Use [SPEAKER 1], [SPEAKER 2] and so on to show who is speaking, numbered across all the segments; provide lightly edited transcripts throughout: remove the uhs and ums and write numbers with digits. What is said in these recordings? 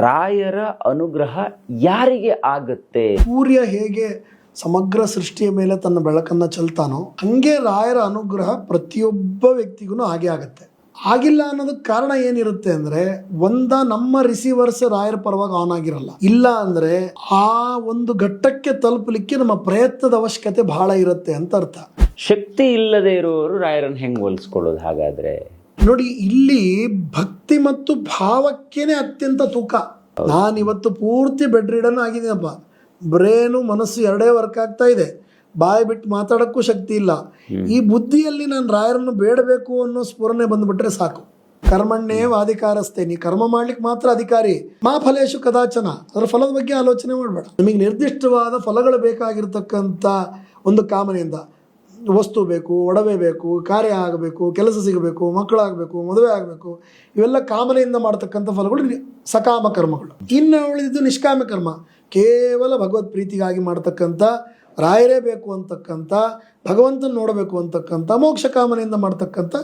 [SPEAKER 1] ರಾಯರ ಅನುಗ್ರಹ ಯಾರಿಗೆ ಆಗುತ್ತೆ?
[SPEAKER 2] ಸೂರ್ಯ ಹೇಗೆ ಸಮಗ್ರ ಸೃಷ್ಟಿಯ ಮೇಲೆ ತನ್ನ ಬೆಳಕನ್ನು ಚೆಲ್ತಾನೋ ಹಂಗೆ ರಾಯರ ಅನುಗ್ರಹ ಪ್ರತಿಯೊಬ್ಬ ವ್ಯಕ್ತಿಗೂ ಹಾಗೆ ಆಗತ್ತೆ. ಆಗಿಲ್ಲ ಅನ್ನೋದಕ್ಕೆ ಕಾರಣ ಏನಿರುತ್ತೆ ಅಂದ್ರೆ, ನಮ್ಮ ರಿಸೀವರ್ಸ್ ರಾಯರ ಪರವಾಗಿ ಆನ್ ಆಗಿರಲ್ಲ. ಇಲ್ಲ ಅಂದ್ರೆ ಆ ಒಂದು ಘಟ್ಟಕ್ಕೆ ತಲುಪಲಿಕ್ಕೆ ನಮ್ಮ ಪ್ರಯತ್ನದ ಅವಶ್ಯಕತೆ ಬಹಳ ಇರುತ್ತೆ ಅಂತ ಅರ್ಥ.
[SPEAKER 1] ಶಕ್ತಿ ಇಲ್ಲದೆ ಇರುವವರು ರಾಯರನ್ನು ಹೆಂಗ್ ಹೋಲಿಸ್ಕೊಳ್ಳೋದು ಹಾಗಾದ್ರೆ?
[SPEAKER 2] ನೋಡಿ, ಇಲ್ಲಿ ಭಕ್ತಿ ಮತ್ತು ಭಾವಕ್ಕೇನೆ ಅತ್ಯಂತ ತೂಕ. ನಾನಿವತ್ತು ಪೂರ್ತಿ ಬೆಡ್ ರಿಡನ್ ಆಗಿದ್ದೀನಪ್ಪ, ಬ್ರೇನು ಮನಸ್ಸು ಎರಡೇ ವರ್ಕ್ ಆಗ್ತಾ ಇದೆ, ಬಾಯಿ ಬಿಟ್ಟು ಮಾತಾಡೋಕ್ಕೂ ಶಕ್ತಿ ಇಲ್ಲ. ಈ ಬುದ್ಧಿಯಲ್ಲಿ ನಾನು ರಾಯರನ್ನು ಬೇಡಬೇಕು ಅನ್ನೋ ಸ್ಫುರಣೆ ಬಂದ್ಬಿಟ್ರೆ ಸಾಕು. ಕರ್ಮಣ್ಣೇವ ಅಧಿಕಾರಸ್ಥೆ, ನೀ ಕರ್ಮ ಮಾಡ್ಲಿಕ್ಕೆ ಮಾತ್ರ ಅಧಿಕಾರಿ. ಮಾ ಫಲೇಶು ಕದಾಚನ, ಅದರ ಫಲದ ಬಗ್ಗೆ ಆಲೋಚನೆ ಮಾಡಬೇಡ. ನಿಮಗೆ ನಿರ್ದಿಷ್ಟವಾದ ಫಲಗಳು ಬೇಕಾಗಿರ್ತಕ್ಕಂಥ ಒಂದು ಕಾಮನೆಯಿಂದ, ವಸ್ತು ಬೇಕು, ಒಡವೆ ಬೇಕು, ಕಾರ್ಯ ಆಗಬೇಕು, ಕೆಲಸ ಸಿಗಬೇಕು, ಮಕ್ಕಳಾಗಬೇಕು, ಮದುವೆ ಆಗಬೇಕು, ಇವೆಲ್ಲ ಕಾಮನೆಯಿಂದ ಮಾಡ್ತಕ್ಕಂಥ ಫಲಗಳು ಸಕಾಮ ಕರ್ಮಗಳು. ಇನ್ನು ಉಳಿದಿದ್ದು ನಿಷ್ಕಾಮ ಕರ್ಮ, ಕೇವಲ ಭಗವತ್ ಪ್ರೀತಿಗಾಗಿ ಮಾಡ್ತಕ್ಕಂಥ, ರಾಯರೇ ಬೇಕು ಅಂತಕ್ಕಂಥ, ಭಗವಂತನ ನೋಡಬೇಕು ಅಂತಕ್ಕಂಥ, ಮೋಕ್ಷ ಕಾಮನೆಯಿಂದ ಮಾಡ್ತಕ್ಕಂಥ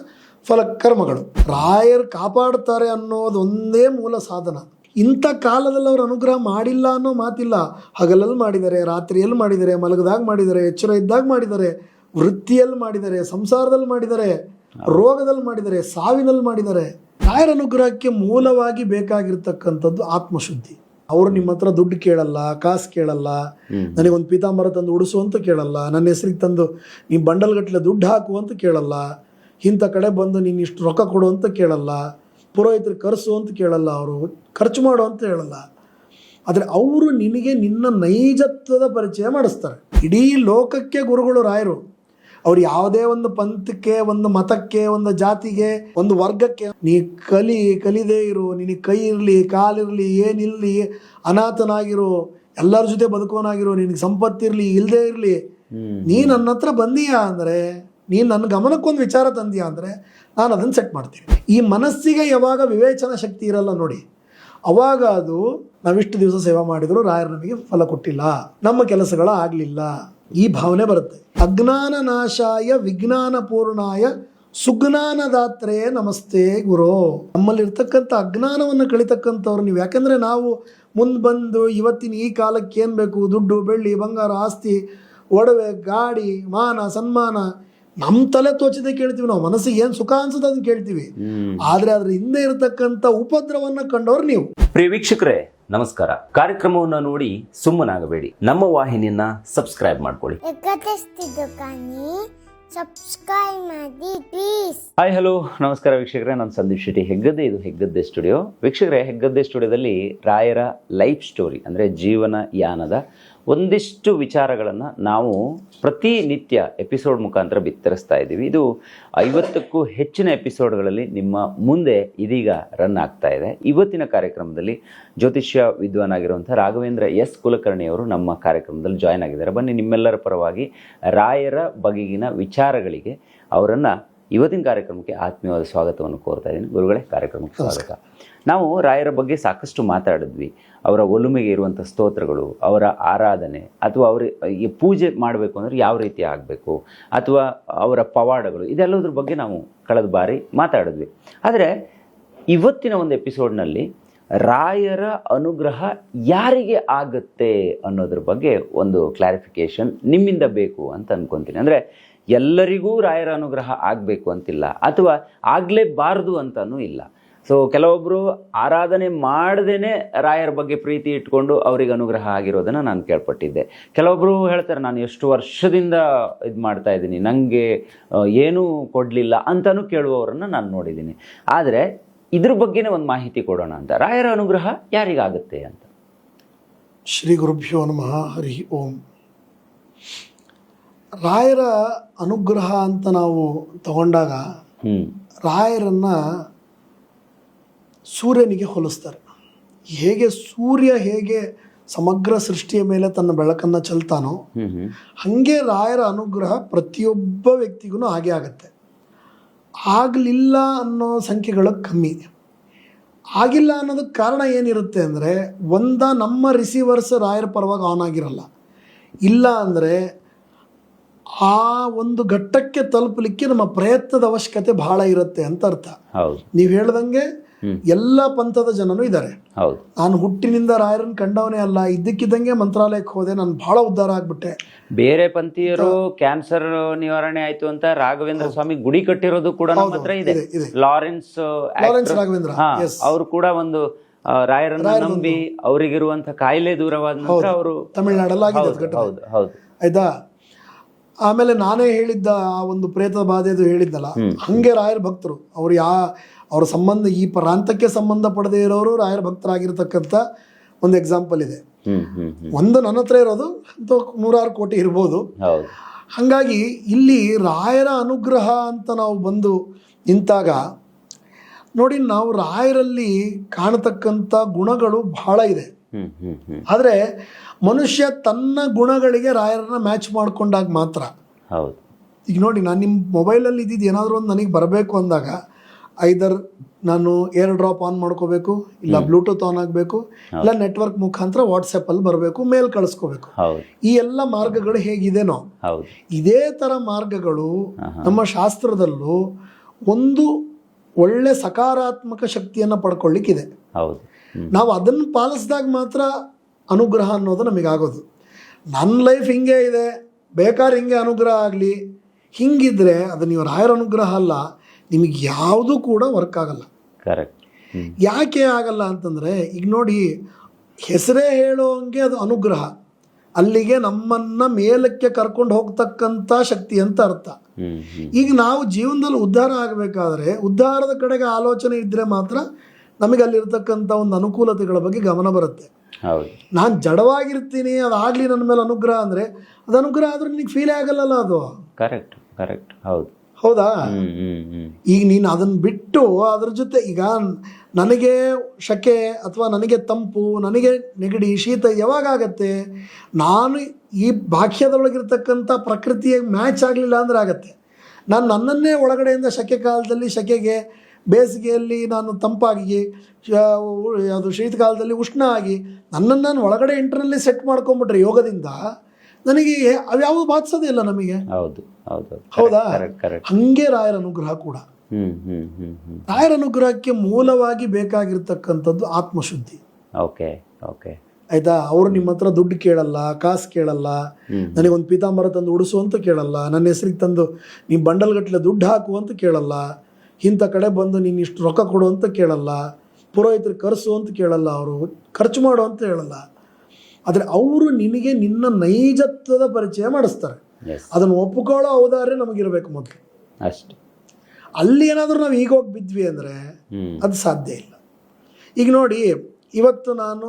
[SPEAKER 2] ಫಲ ಕರ್ಮಗಳು. ರಾಯರು ಕಾಪಾಡ್ತಾರೆ ಅನ್ನೋದು ಒಂದೇ ಮೂಲ ಸಾಧನ. ಇಂಥ ಕಾಲದಲ್ಲಿ ಅವರು ಅನುಗ್ರಹ ಮಾಡಿಲ್ಲ ಅನ್ನೋ ಮಾತಿಲ್ಲ. ಹಗಲಲ್ಲಿ ಮಾಡಿದ್ದಾರೆ, ರಾತ್ರಿಯಲ್ಲಿ ಮಾಡಿದ್ದಾರೆ, ಮಲಗದಾಗ ಮಾಡಿದ್ದಾರೆ, ಎಚ್ಚರ ಇದ್ದಾಗ ಮಾಡಿದ್ದಾರೆ, ವೃತ್ತಿಯಲ್ಲಿ ಮಾಡಿದ್ದಾರೆ, ಸಂಸಾರದಲ್ಲಿ ಮಾಡಿದ್ದಾರೆ, ರೋಗದಲ್ಲಿ ಮಾಡಿದ್ದಾರೆ, ಸಾವಿನಲ್ಲಿ ಮಾಡಿದ್ದಾರೆ. ರಾಯರ ಅನುಗ್ರಹಕ್ಕೆ ಮೂಲವಾಗಿ ಬೇಕಾಗಿರ್ತಕ್ಕಂಥದ್ದು ಆತ್ಮಶುದ್ಧಿ. ಅವರು ನಿಮ್ಮ ಹತ್ರ ದುಡ್ಡು ಕೇಳಲ್ಲ, ಕಾಸು ಕೇಳಲ್ಲ, ನನಗೊಂದು ಪೀತಾಂಬರ ತಂದು ಉಡಿಸು ಅಂತ ಕೇಳಲ್ಲ, ನನ್ನ ಹೆಸರಿಗೆ ತಂದು ನೀವು ಬಂಡಲ್ಗಟ್ಟಲೆ ದುಡ್ಡು ಹಾಕು ಅಂತ ಕೇಳಲ್ಲ, ಇಂಥ ಕಡೆ ಬಂದು ನೀನು ಇಷ್ಟು ರೊಕ್ಕ ಕೊಡು ಅಂತ ಕೇಳಲ್ಲ, ಪುರೋಹಿತರು ಕರೆಸು ಅಂತ ಕೇಳಲ್ಲ, ಅವರು ಖರ್ಚು ಮಾಡು ಅಂತ ಹೇಳಲ್ಲ. ಆದರೆ ಅವರು ನಿನಗೆ ನಿನ್ನ ನೈಜತ್ವದ ಪರಿಚಯ ಮಾಡಿಸ್ತಾರೆ. ಇಡೀ ಲೋಕಕ್ಕೆ ಗುರುಗಳು ರಾಯರು. ಅವ್ರು ಯಾವುದೇ ಒಂದು ಪಂಥಕ್ಕೆ, ಒಂದು ಮತಕ್ಕೆ, ಒಂದು ಜಾತಿಗೆ, ಒಂದು ವರ್ಗಕ್ಕೆ ನೀ ಕಲಿದೇ ಇರು, ನಿನಗೆ ಕೈ ಇರಲಿ, ಕಾಲಿರಲಿ, ಏನಿರಲಿ, ಅನಾಥನಾಗಿರು, ಎಲ್ಲರ ಜೊತೆ ಬದುಕೋನಾಗಿರು, ನಿನಗೆ ಸಂಪತ್ತಿರಲಿ ಇಲ್ಲದೇ ಇರಲಿ, ನೀ ನನ್ನ ಹತ್ರ ಬಂದೀಯಾ ಅಂದರೆ, ನೀನು ನನ್ನ ಗಮನಕ್ಕೊಂದು ವಿಚಾರ ತಂದೀಯಾ ಅಂದರೆ ನಾನು ಅದನ್ನು ಸೆಟ್ ಮಾಡ್ತೀನಿ. ಈ ಮನಸ್ಸಿಗೆ ಯಾವಾಗ ವಿವೇಚನ ಶಕ್ತಿ ಇರಲ್ಲ ನೋಡಿ, ಅವಾಗ ಅದು ನಾವಿಷ್ಟು ದಿವಸ ಸೇವೆ ಮಾಡಿದ್ರು ರಾಯರು ನಮಗೆ ಫಲ ಕೊಟ್ಟಿಲ್ಲ, ನಮ್ಮ ಕೆಲಸಗಳ ಆಗಲಿಲ್ಲ, ಈ ಭಾವನೆ ಬರುತ್ತೆ. ಅಜ್ಞಾನ ನಾಶಾಯ ವಿಜ್ಞಾನ ಪೂರ್ಣಾಯ ಸುಜ್ಞಾನದಾತ್ರೇ ನಮಸ್ತೆ ಗುರು. ನಮ್ಮಲ್ಲಿರ್ತಕ್ಕಂಥ ಅಜ್ಞಾನವನ್ನು ಕಳಿತಕ್ಕಂಥವ್ರು ನೀವು. ಯಾಕೆಂದರೆ ನಾವು ಮುಂದೆ ಬಂದು ಇವತ್ತಿನ ಈ ಕಾಲಕ್ಕೆ ಏನು ಬೇಕು, ದುಡ್ಡು, ಬೆಳ್ಳಿ, ಬಂಗಾರ, ಆಸ್ತಿ, ಒಡವೆ, ಗಾಡಿ, ಮಾನ, ಸನ್ಮಾನ, ನಮ್ಮ ತಲೆ ತೋಚಿದೆ ಕೇಳ್ತೀವಿ. ನಾವು ಮನಸ್ಸಿಗೆ ಏನು ಸುಖ ಅನ್ಸುತ್ತೆ ಅದನ್ನು ಕೇಳ್ತೀವಿ. ಆದರೆ ಅದ್ರ ಹಿಂದೆ ಇರತಕ್ಕಂಥ ಉಪದ್ರವನ್ನ ಕಂಡವ್ರು ನೀವು.
[SPEAKER 1] ಪ್ರಿಯ ವೀಕ್ಷಕರೇ ನಮಸ್ಕಾರ. ಕಾರ್ಯಕ್ರಮವನ್ನು ನೋಡಿ ಸುಮ್ಮನಾಗಬೇಡಿ, ನಮ್ಮ ವಾಹಿನಿಯನ್ನ ಸಬ್ಸ್ಕ್ರೈಬ್ ಮಾಡ್ಕೊಳ್ಳಿ.
[SPEAKER 3] ಸಬ್ಸ್ಕ್ರೈಬ್ ಮಾಡಿ ಪ್ಲೀಸ್.
[SPEAKER 1] ಹಾಯ್ ಹಲೋ ನಮಸ್ಕಾರ ವೀಕ್ಷಕರೇ, ನಾನು ಸಂದೀಪ್ ಶೆಟ್ಟಿ, ಹೆಗ್ಗದ್ದೆ. ಇದು ಹೆಗ್ಗದ್ದೆ ಸ್ಟುಡಿಯೋ. ವೀಕ್ಷಕರೇ, ಹೆಗ್ಗದ್ದೆ ಸ್ಟುಡಿಯೋದಲ್ಲಿ ರಾಯರ ಲೈಫ್ ಸ್ಟೋರಿ ಅಂದರೆ ಜೀವನ ಯಾನದ ಒಂದಿಷ್ಟು ವಿಚಾರಗಳನ್ನು ನಾವು ಪ್ರತಿನಿತ್ಯ ಎಪಿಸೋಡ್ ಮುಖಾಂತರ ಬಿತ್ತರಿಸ್ತಾ ಇದ್ದೀವಿ. ಇದು 50ಕ್ಕೂ ಹೆಚ್ಚಿನ ಎಪಿಸೋಡ್ಗಳಲ್ಲಿ ನಿಮ್ಮ ಮುಂದೆ ಇದೀಗ ರನ್ ಆಗ್ತಾ ಇದೆ. ಇವತ್ತಿನ ಕಾರ್ಯಕ್ರಮದಲ್ಲಿ ಜ್ಯೋತಿಷ್ಯ ವಿದ್ವಾನ್ ಆಗಿರುವಂಥ ರಾಘವೇಂದ್ರ ಎಸ್ ಕುಲಕರ್ಣಿಯವರು ನಮ್ಮ ಕಾರ್ಯಕ್ರಮದಲ್ಲಿ ಜಾಯ್ನ್ ಆಗಿದ್ದಾರೆ. ಬನ್ನಿ, ನಿಮ್ಮೆಲ್ಲರ ಪರವಾಗಿ ರಾಯರ ಬಗೆಗಿನ ವಿಚಾರಗಳಿಗೆ ಅವರನ್ನು ಇವತ್ತಿನ ಕಾರ್ಯಕ್ರಮಕ್ಕೆ ಆತ್ಮೀಯವಾದ ಸ್ವಾಗತವನ್ನು ಕೋರ್ತಾ ಇದ್ದೀನಿ. ಗುರುಗಳೇ, ಕಾರ್ಯಕ್ರಮಕ್ಕೆ ಸ್ವಾಗತ. ನಾವು ರಾಯರ ಬಗ್ಗೆ ಸಾಕಷ್ಟು ಮಾತಾಡಿದ್ವಿ. ಅವರ ಒಲುಮೆಗೆ ಇರುವಂಥ ಸ್ತೋತ್ರಗಳು, ಅವರ ಆರಾಧನೆ, ಅಥವಾ ಈ ಪೂಜೆ ಮಾಡಬೇಕು ಅಂದರೆ ಯಾವ ರೀತಿ ಆಗಬೇಕು, ಅಥವಾ ಅವರ ಪವಾಡಗಳು, ಇದೆಲ್ಲದ್ರ ಬಗ್ಗೆ ನಾವು ಕಳೆದ ಬಾರಿ ಮಾತಾಡಿದ್ವಿ. ಆದರೆ ಇವತ್ತಿನ ಒಂದು ಎಪಿಸೋಡ್ನಲ್ಲಿ ರಾಯರ ಅನುಗ್ರಹ ಯಾರಿಗೆ ಆಗುತ್ತೆ ಅನ್ನೋದ್ರ ಬಗ್ಗೆ ಒಂದು ಕ್ಲಾರಿಫಿಕೇಶನ್ ನಿಮ್ಮಿಂದ ಬೇಕು ಅಂತ ಅನ್ಕೊತೀನಿ. ಅಂದರೆ ಎಲ್ಲರಿಗೂ ರಾಯರ ಅನುಗ್ರಹ ಆಗಬೇಕು ಅಂತಿಲ್ಲ, ಅಥವಾ ಆಗಲೇಬಾರ್ದು ಅಂತನೂ ಇಲ್ಲ. ಸೊ ಕೆಲವೊಬ್ಬರು ಆರಾಧನೆ ಮಾಡದೇನೆ ರಾಯರ ಬಗ್ಗೆ ಪ್ರೀತಿ ಇಟ್ಕೊಂಡು ಅವ್ರಿಗೆ ಅನುಗ್ರಹ ಆಗಿರೋದನ್ನು ನಾನು ಕೇಳ್ಪಟ್ಟಿದ್ದೆ. ಕೆಲವೊಬ್ಬರು ಹೇಳ್ತಾರೆ, ನಾನು ಎಷ್ಟು ವರ್ಷದಿಂದ ಇದು ಮಾಡ್ತಾ ಇದ್ದೀನಿ, ನನಗೆ ಏನೂ ಕೊಡಲಿಲ್ಲ ಅಂತಲೂ ಕೇಳುವವರನ್ನು ನಾನು ನೋಡಿದ್ದೀನಿ. ಆದರೆ ಇದ್ರ ಬಗ್ಗೆನೇ ಒಂದು ಮಾಹಿತಿ ಕೊಡೋಣ ಅಂತ, ರಾಯರ ಅನುಗ್ರಹ ಯಾರಿಗಾಗುತ್ತೆ ಅಂತ.
[SPEAKER 2] ಶ್ರೀ ಗುರುಭ್ಯೋ ನಮಃ. ಹರಿ ಓಂ. ರಾಯರ ಅನುಗ್ರಹ ಅಂತ ನಾವು ತಗೊಂಡಾಗ ರಾಯರನ್ನ ಸೂರ್ಯನಿಗೆ ಹೋಲಿಸ್ತಾರೆ. ಸೂರ್ಯ ಹೇಗೆ ಸಮಗ್ರ ಸೃಷ್ಟಿಯ ಮೇಲೆ ತನ್ನ ಬೆಳಕನ್ನು ಚೆಲ್ತಾನೋ ಹಾಗೆ ರಾಯರ ಅನುಗ್ರಹ ಪ್ರತಿಯೊಬ್ಬ ವ್ಯಕ್ತಿಗೂ ಹಾಗೆ ಆಗುತ್ತೆ. ಆಗಲಿಲ್ಲ ಅನ್ನೋ ಸಂಖ್ಯೆಗಳು ಕಮ್ಮಿ. ಆಗಿಲ್ಲ ಅನ್ನೋದಕ್ಕೆ ಕಾರಣ ಏನಿರುತ್ತೆ ಅಂದರೆ, ನಮ್ಮ ರಿಸೀವರ್ಸ್ ರಾಯರ ಪರವಾಗಿ ಆನ್ ಆಗಿರಲ್ಲ. ಇಲ್ಲ ಅಂದರೆ ಆ ಒಂದು ಘಟ್ಟಕ್ಕೆ ತಲುಪಲಿಕ್ಕೆ ನಮ್ಮ ಪ್ರಯತ್ನದ ಅವಶ್ಯಕತೆ ಬಹಳ ಇರುತ್ತೆ ಅಂತ ಅರ್ಥ. ನೀವು ಹೇಳ್ದಂಗೆ ಎಲ್ಲ ಪಂಥದ ಜನನೂ ಇದ್ದಾರೆ.
[SPEAKER 1] ಹೌದು.
[SPEAKER 2] ನಾನು ಹುಟ್ಟಿನಿಂದ ರಾಯರನ್ನು ಕಂಡವನೇ ಅಲ್ಲ, ಇದ್ದಕ್ಕಿದ್ದಂಗೆ ಮಂತ್ರಾಲಯಕ್ಕೆ ಹೋದೆ, ನಾನು ಬಹಳ ಉದ್ಧಾರ ಆಗ್ಬಿಟ್ಟೆ.
[SPEAKER 1] ಬೇರೆ ಪಂಥೀಯರು ಕ್ಯಾನ್ಸರ್ ನಿವಾರಣೆ ಆಯ್ತು ಅಂತ ರಾಘವೇಂದ್ರ ಸ್ವಾಮಿ ಗುಡಿ ಕಟ್ಟಿರೋದು ಕೂಡ ನಮ್ಮ ಹತ್ರ ಇದೆ. ಲಾರೆನ್ಸ್
[SPEAKER 2] ರಾಘವೇಂದ್ರ
[SPEAKER 1] ಅವರು ಕೂಡ ಒಂದು ರಾಯರನ್ನ ನಂಬಿ ಅವರಿಗಿರುವಂತ ಕಾಯಿಲೆ ದೂರವಾದ ನಂತರ ಅವರು
[SPEAKER 2] ತಮಿಳುನಾಡಲ್ಲಿ
[SPEAKER 1] ಹೌದು
[SPEAKER 2] ಆಯ್ತಾ. ಆಮೇಲೆ ನಾನೇ ಹೇಳಿದ್ದ ಆ ಒಂದು ಪ್ರೇತ ಬಾಧೆದು ಹೇಳಿದ್ದಲ್ಲ, ಹಂಗೆ ರಾಯರ ಭಕ್ತರು ಅವ್ರು ಅವ್ರ ಸಂಬಂಧ ಈ ಪ್ರಾಂತಕ್ಕೆ ಸಂಬಂಧ ಪಡದೇ ಇರೋರು ರಾಯರ ಭಕ್ತರಾಗಿರ್ತಕ್ಕಂಥ ಒಂದು ಎಕ್ಸಾಂಪಲ್ ಇದೆ. ಒಂದು ನನ್ನ ಹತ್ರ ಇರೋದು 100 ಕೋಟಿ ಇರ್ಬೋದು. ಹಾಗಾಗಿ ಇಲ್ಲಿ ರಾಯರ ಅನುಗ್ರಹ ಅಂತ ನಾವು ಬಂದು ನಿಂತಾಗ ನೋಡಿ, ನಾವು ರಾಯರಲ್ಲಿ ಕಾಣತಕ್ಕಂಥ ಗುಣಗಳು ಬಹಳ ಇದೆ. ಆದರೆ ಮನುಷ್ಯ ತನ್ನ ಗುಣಗಳಿಗೆ ರಾಯರನ್ನ ಮ್ಯಾಚ್ ಮಾಡ್ಕೊಂಡಾಗ ಮಾತ್ರ. ಈಗ ನೋಡಿ, ನಾನು ನಿಮ್ಮ ಮೊಬೈಲಲ್ಲಿ ಇದ್ದಿದ್ದು ಏನಾದರೂ ಒಂದು ನನಗೆ ಬರಬೇಕು ಅಂದಾಗ ಐದರ್ ನಾನು ಏರ್ ಡ್ರಾಪ್ ಆನ್ ಮಾಡ್ಕೋಬೇಕು, ಇಲ್ಲ ಬ್ಲೂಟೂತ್ ಆನ್ ಆಗಬೇಕು, ಇಲ್ಲ ನೆಟ್ವರ್ಕ್ ಮುಖಾಂತರ ವಾಟ್ಸಪ್ಪಲ್ಲಿ ಬರಬೇಕು, ಮೇಲ್ ಕಳಿಸ್ಕೋಬೇಕು. ಈ ಎಲ್ಲ ಮಾರ್ಗಗಳು ಹೇಗಿದೆನೋ ಇದೇ ಥರ ಮಾರ್ಗಗಳು ನಮ್ಮ ಶಾಸ್ತ್ರದಲ್ಲೂ ಒಂದು ಒಳ್ಳೆ ಸಕಾರಾತ್ಮಕ ಶಕ್ತಿಯನ್ನು ಪಡ್ಕೊಳ್ಳಿಕ್ಕಿದೆ. ನಾವು ಅದನ್ನು ಪಾಲಿಸಿದಾಗ ಮಾತ್ರ ಅನುಗ್ರಹ ಅನ್ನೋದು ನಮಗಾಗೋದು. ನನ್ನ ಲೈಫ್ ಹಿಂಗೆ ಇದೆ, ಬೇಕಾದ್ರೆ ಹಿಂಗೆ ಅನುಗ್ರಹ ಆಗಲಿ, ಹಿಂಗಿದ್ರೆ ಅದು ನೀವು ರಾಯರ ಅನುಗ್ರಹ ಅಲ್ಲ, ನಿಮಗೆ ಯಾವುದೂ ಕೂಡ ವರ್ಕ್ ಆಗಲ್ಲ. ಯಾಕೆ ಆಗಲ್ಲ ಅಂತಂದರೆ, ಈಗ ನೋಡಿ, ಹೆಸರೇ ಹೇಳೋಂಗೆ ಅದು ಅನುಗ್ರಹ, ಅಲ್ಲಿಗೆ ನಮ್ಮನ್ನು ಮೇಲಕ್ಕೆ ಕರ್ಕೊಂಡು ಹೋಗ್ತಕ್ಕಂಥ ಶಕ್ತಿ ಅಂತ ಅರ್ಥ. ಈಗ ನಾವು ಜೀವನದಲ್ಲಿ ಉದ್ಧಾರ ಆಗಬೇಕಾದ್ರೆ ಉದ್ಧಾರದ ಕಡೆಗೆ ಆಲೋಚನೆ ಇದ್ದರೆ ಮಾತ್ರ ನಮಗೆ ಅಲ್ಲಿರ್ತಕ್ಕಂಥ ಒಂದು ಅನುಕೂಲತೆಗಳ ಬಗ್ಗೆ ಗಮನ ಬರುತ್ತೆ. ನಾನು ಜಡವಾಗಿರ್ತೀನಿ, ಅದಾಗಲಿ ನನ್ನ ಮೇಲೆ ಅನುಗ್ರಹ ಅಂದರೆ ಅದು ಅನುಗ್ರಹ ಆದ್ರೆ ನಿನಗೆ ಫೀಲೇ ಆಗಲ್ಲ. ಅದು ಹೌದಾ? ಈಗ ನೀನು ಅದನ್ನು ಬಿಟ್ಟು ಅದ್ರ ಜೊತೆ, ಈಗ ನನಗೆ ಶಕೆ ಅಥವಾ ನನಗೆ ತಂಪು, ನನಗೆ ನೆಗಡಿ, ಶೀತ ಯಾವಾಗ ಆಗತ್ತೆ? ನಾನು ಈ ಬಾಹ್ಯದೊಳಗಿರ್ತಕ್ಕಂಥ ಪ್ರಕೃತಿಯ ಮ್ಯಾಚ್ ಆಗಲಿಲ್ಲ ಅಂದರೆ ಆಗತ್ತೆ. ನಾನು ನನ್ನನ್ನೇ ಒಳಗಡೆಯಿಂದ ಶಕೆ ಕಾಲದಲ್ಲಿ ಶಕೆಗೆ, ಬೇಸಿಗೆಯಲ್ಲಿ ನಾನು ತಂಪಾಗಿ, ಅದು ಶೀತಕಾಲದಲ್ಲಿ ಉಷ್ಣ ಆಗಿ ನನ್ನನ್ನು ನಾನು ಒಳಗಡೆ ಇಂಟರ್ನಲ್ಲಿ ಸೆಟ್ ಮಾಡ್ಕೊಂಬಿಟ್ರೆ ಯೋಗದಿಂದ ನನಗೆ ಅವ್ಯಾವುದು ಬಾಧಿಸೋದೇ ಇಲ್ಲ ನಮಗೆ. ಹೌದಾ? ಹಂಗೆ ರಾಯರ ಅನುಗ್ರಹ ಕೂಡ. ರಾಯರ ಅನುಗ್ರಹಕ್ಕೆ ಮೂಲವಾಗಿ ಬೇಕಾಗಿರ್ತಕ್ಕಂಥದ್ದು ಆತ್ಮಶುದ್ಧಿ. ಆಯ್ತಾ? ಅವರು ನಿಮ್ಮ ಹತ್ರ ದುಡ್ಡು ಕೇಳಲ್ಲ, ಕಾಸು ಕೇಳಲ್ಲ, ನನಗೊಂದು ಪೀತಾಂಬರ ತಂದು ಉಡಿಸು ಅಂತ ಕೇಳಲ್ಲ, ನನ್ನ ಹೆಸರಿಗೆ ತಂದು ನೀವು ಬಂಡಲ್ಗಟ್ಟಲೆ ದುಡ್ಡು ಹಾಕು ಅಂತ ಕೇಳಲ್ಲ, ಇಂಥ ಕಡೆ ಬಂದು ನೀನು ಇಷ್ಟು ರೊಕ್ಕ ಕೊಡು ಅಂತ ಕೇಳಲ್ಲ, ಪುರೋಹಿತರು ಕರೆಸು ಅಂತ ಕೇಳಲ್ಲ, ಅವರು ಖರ್ಚು ಮಾಡು ಅಂತ ಹೇಳಲ್ಲ. ಆದರೆ ಅವರು ನಿನಗೆ ನಿನ್ನ ನೈಜತ್ವದ ಪರಿಚಯ ಮಾಡಿಸ್ತಾರೆ. ಅದನ್ನು ಒಪ್ಪಿಕೊಳ್ಳೋ ಔದಾರ್ಯ ನಮಗಿರಬೇಕು ಮೊದಲು.
[SPEAKER 1] ಅಷ್ಟೇ.
[SPEAKER 2] ಅಲ್ಲಿ ಏನಾದರೂ ನಾವು ಈಗ ಹೋಗಿ ಬಿದ್ವಿ ಅಂದರೆ ಅದು ಸಾಧ್ಯ ಇಲ್ಲ. ಈಗ ನೋಡಿ, ಇವತ್ತು ನಾನು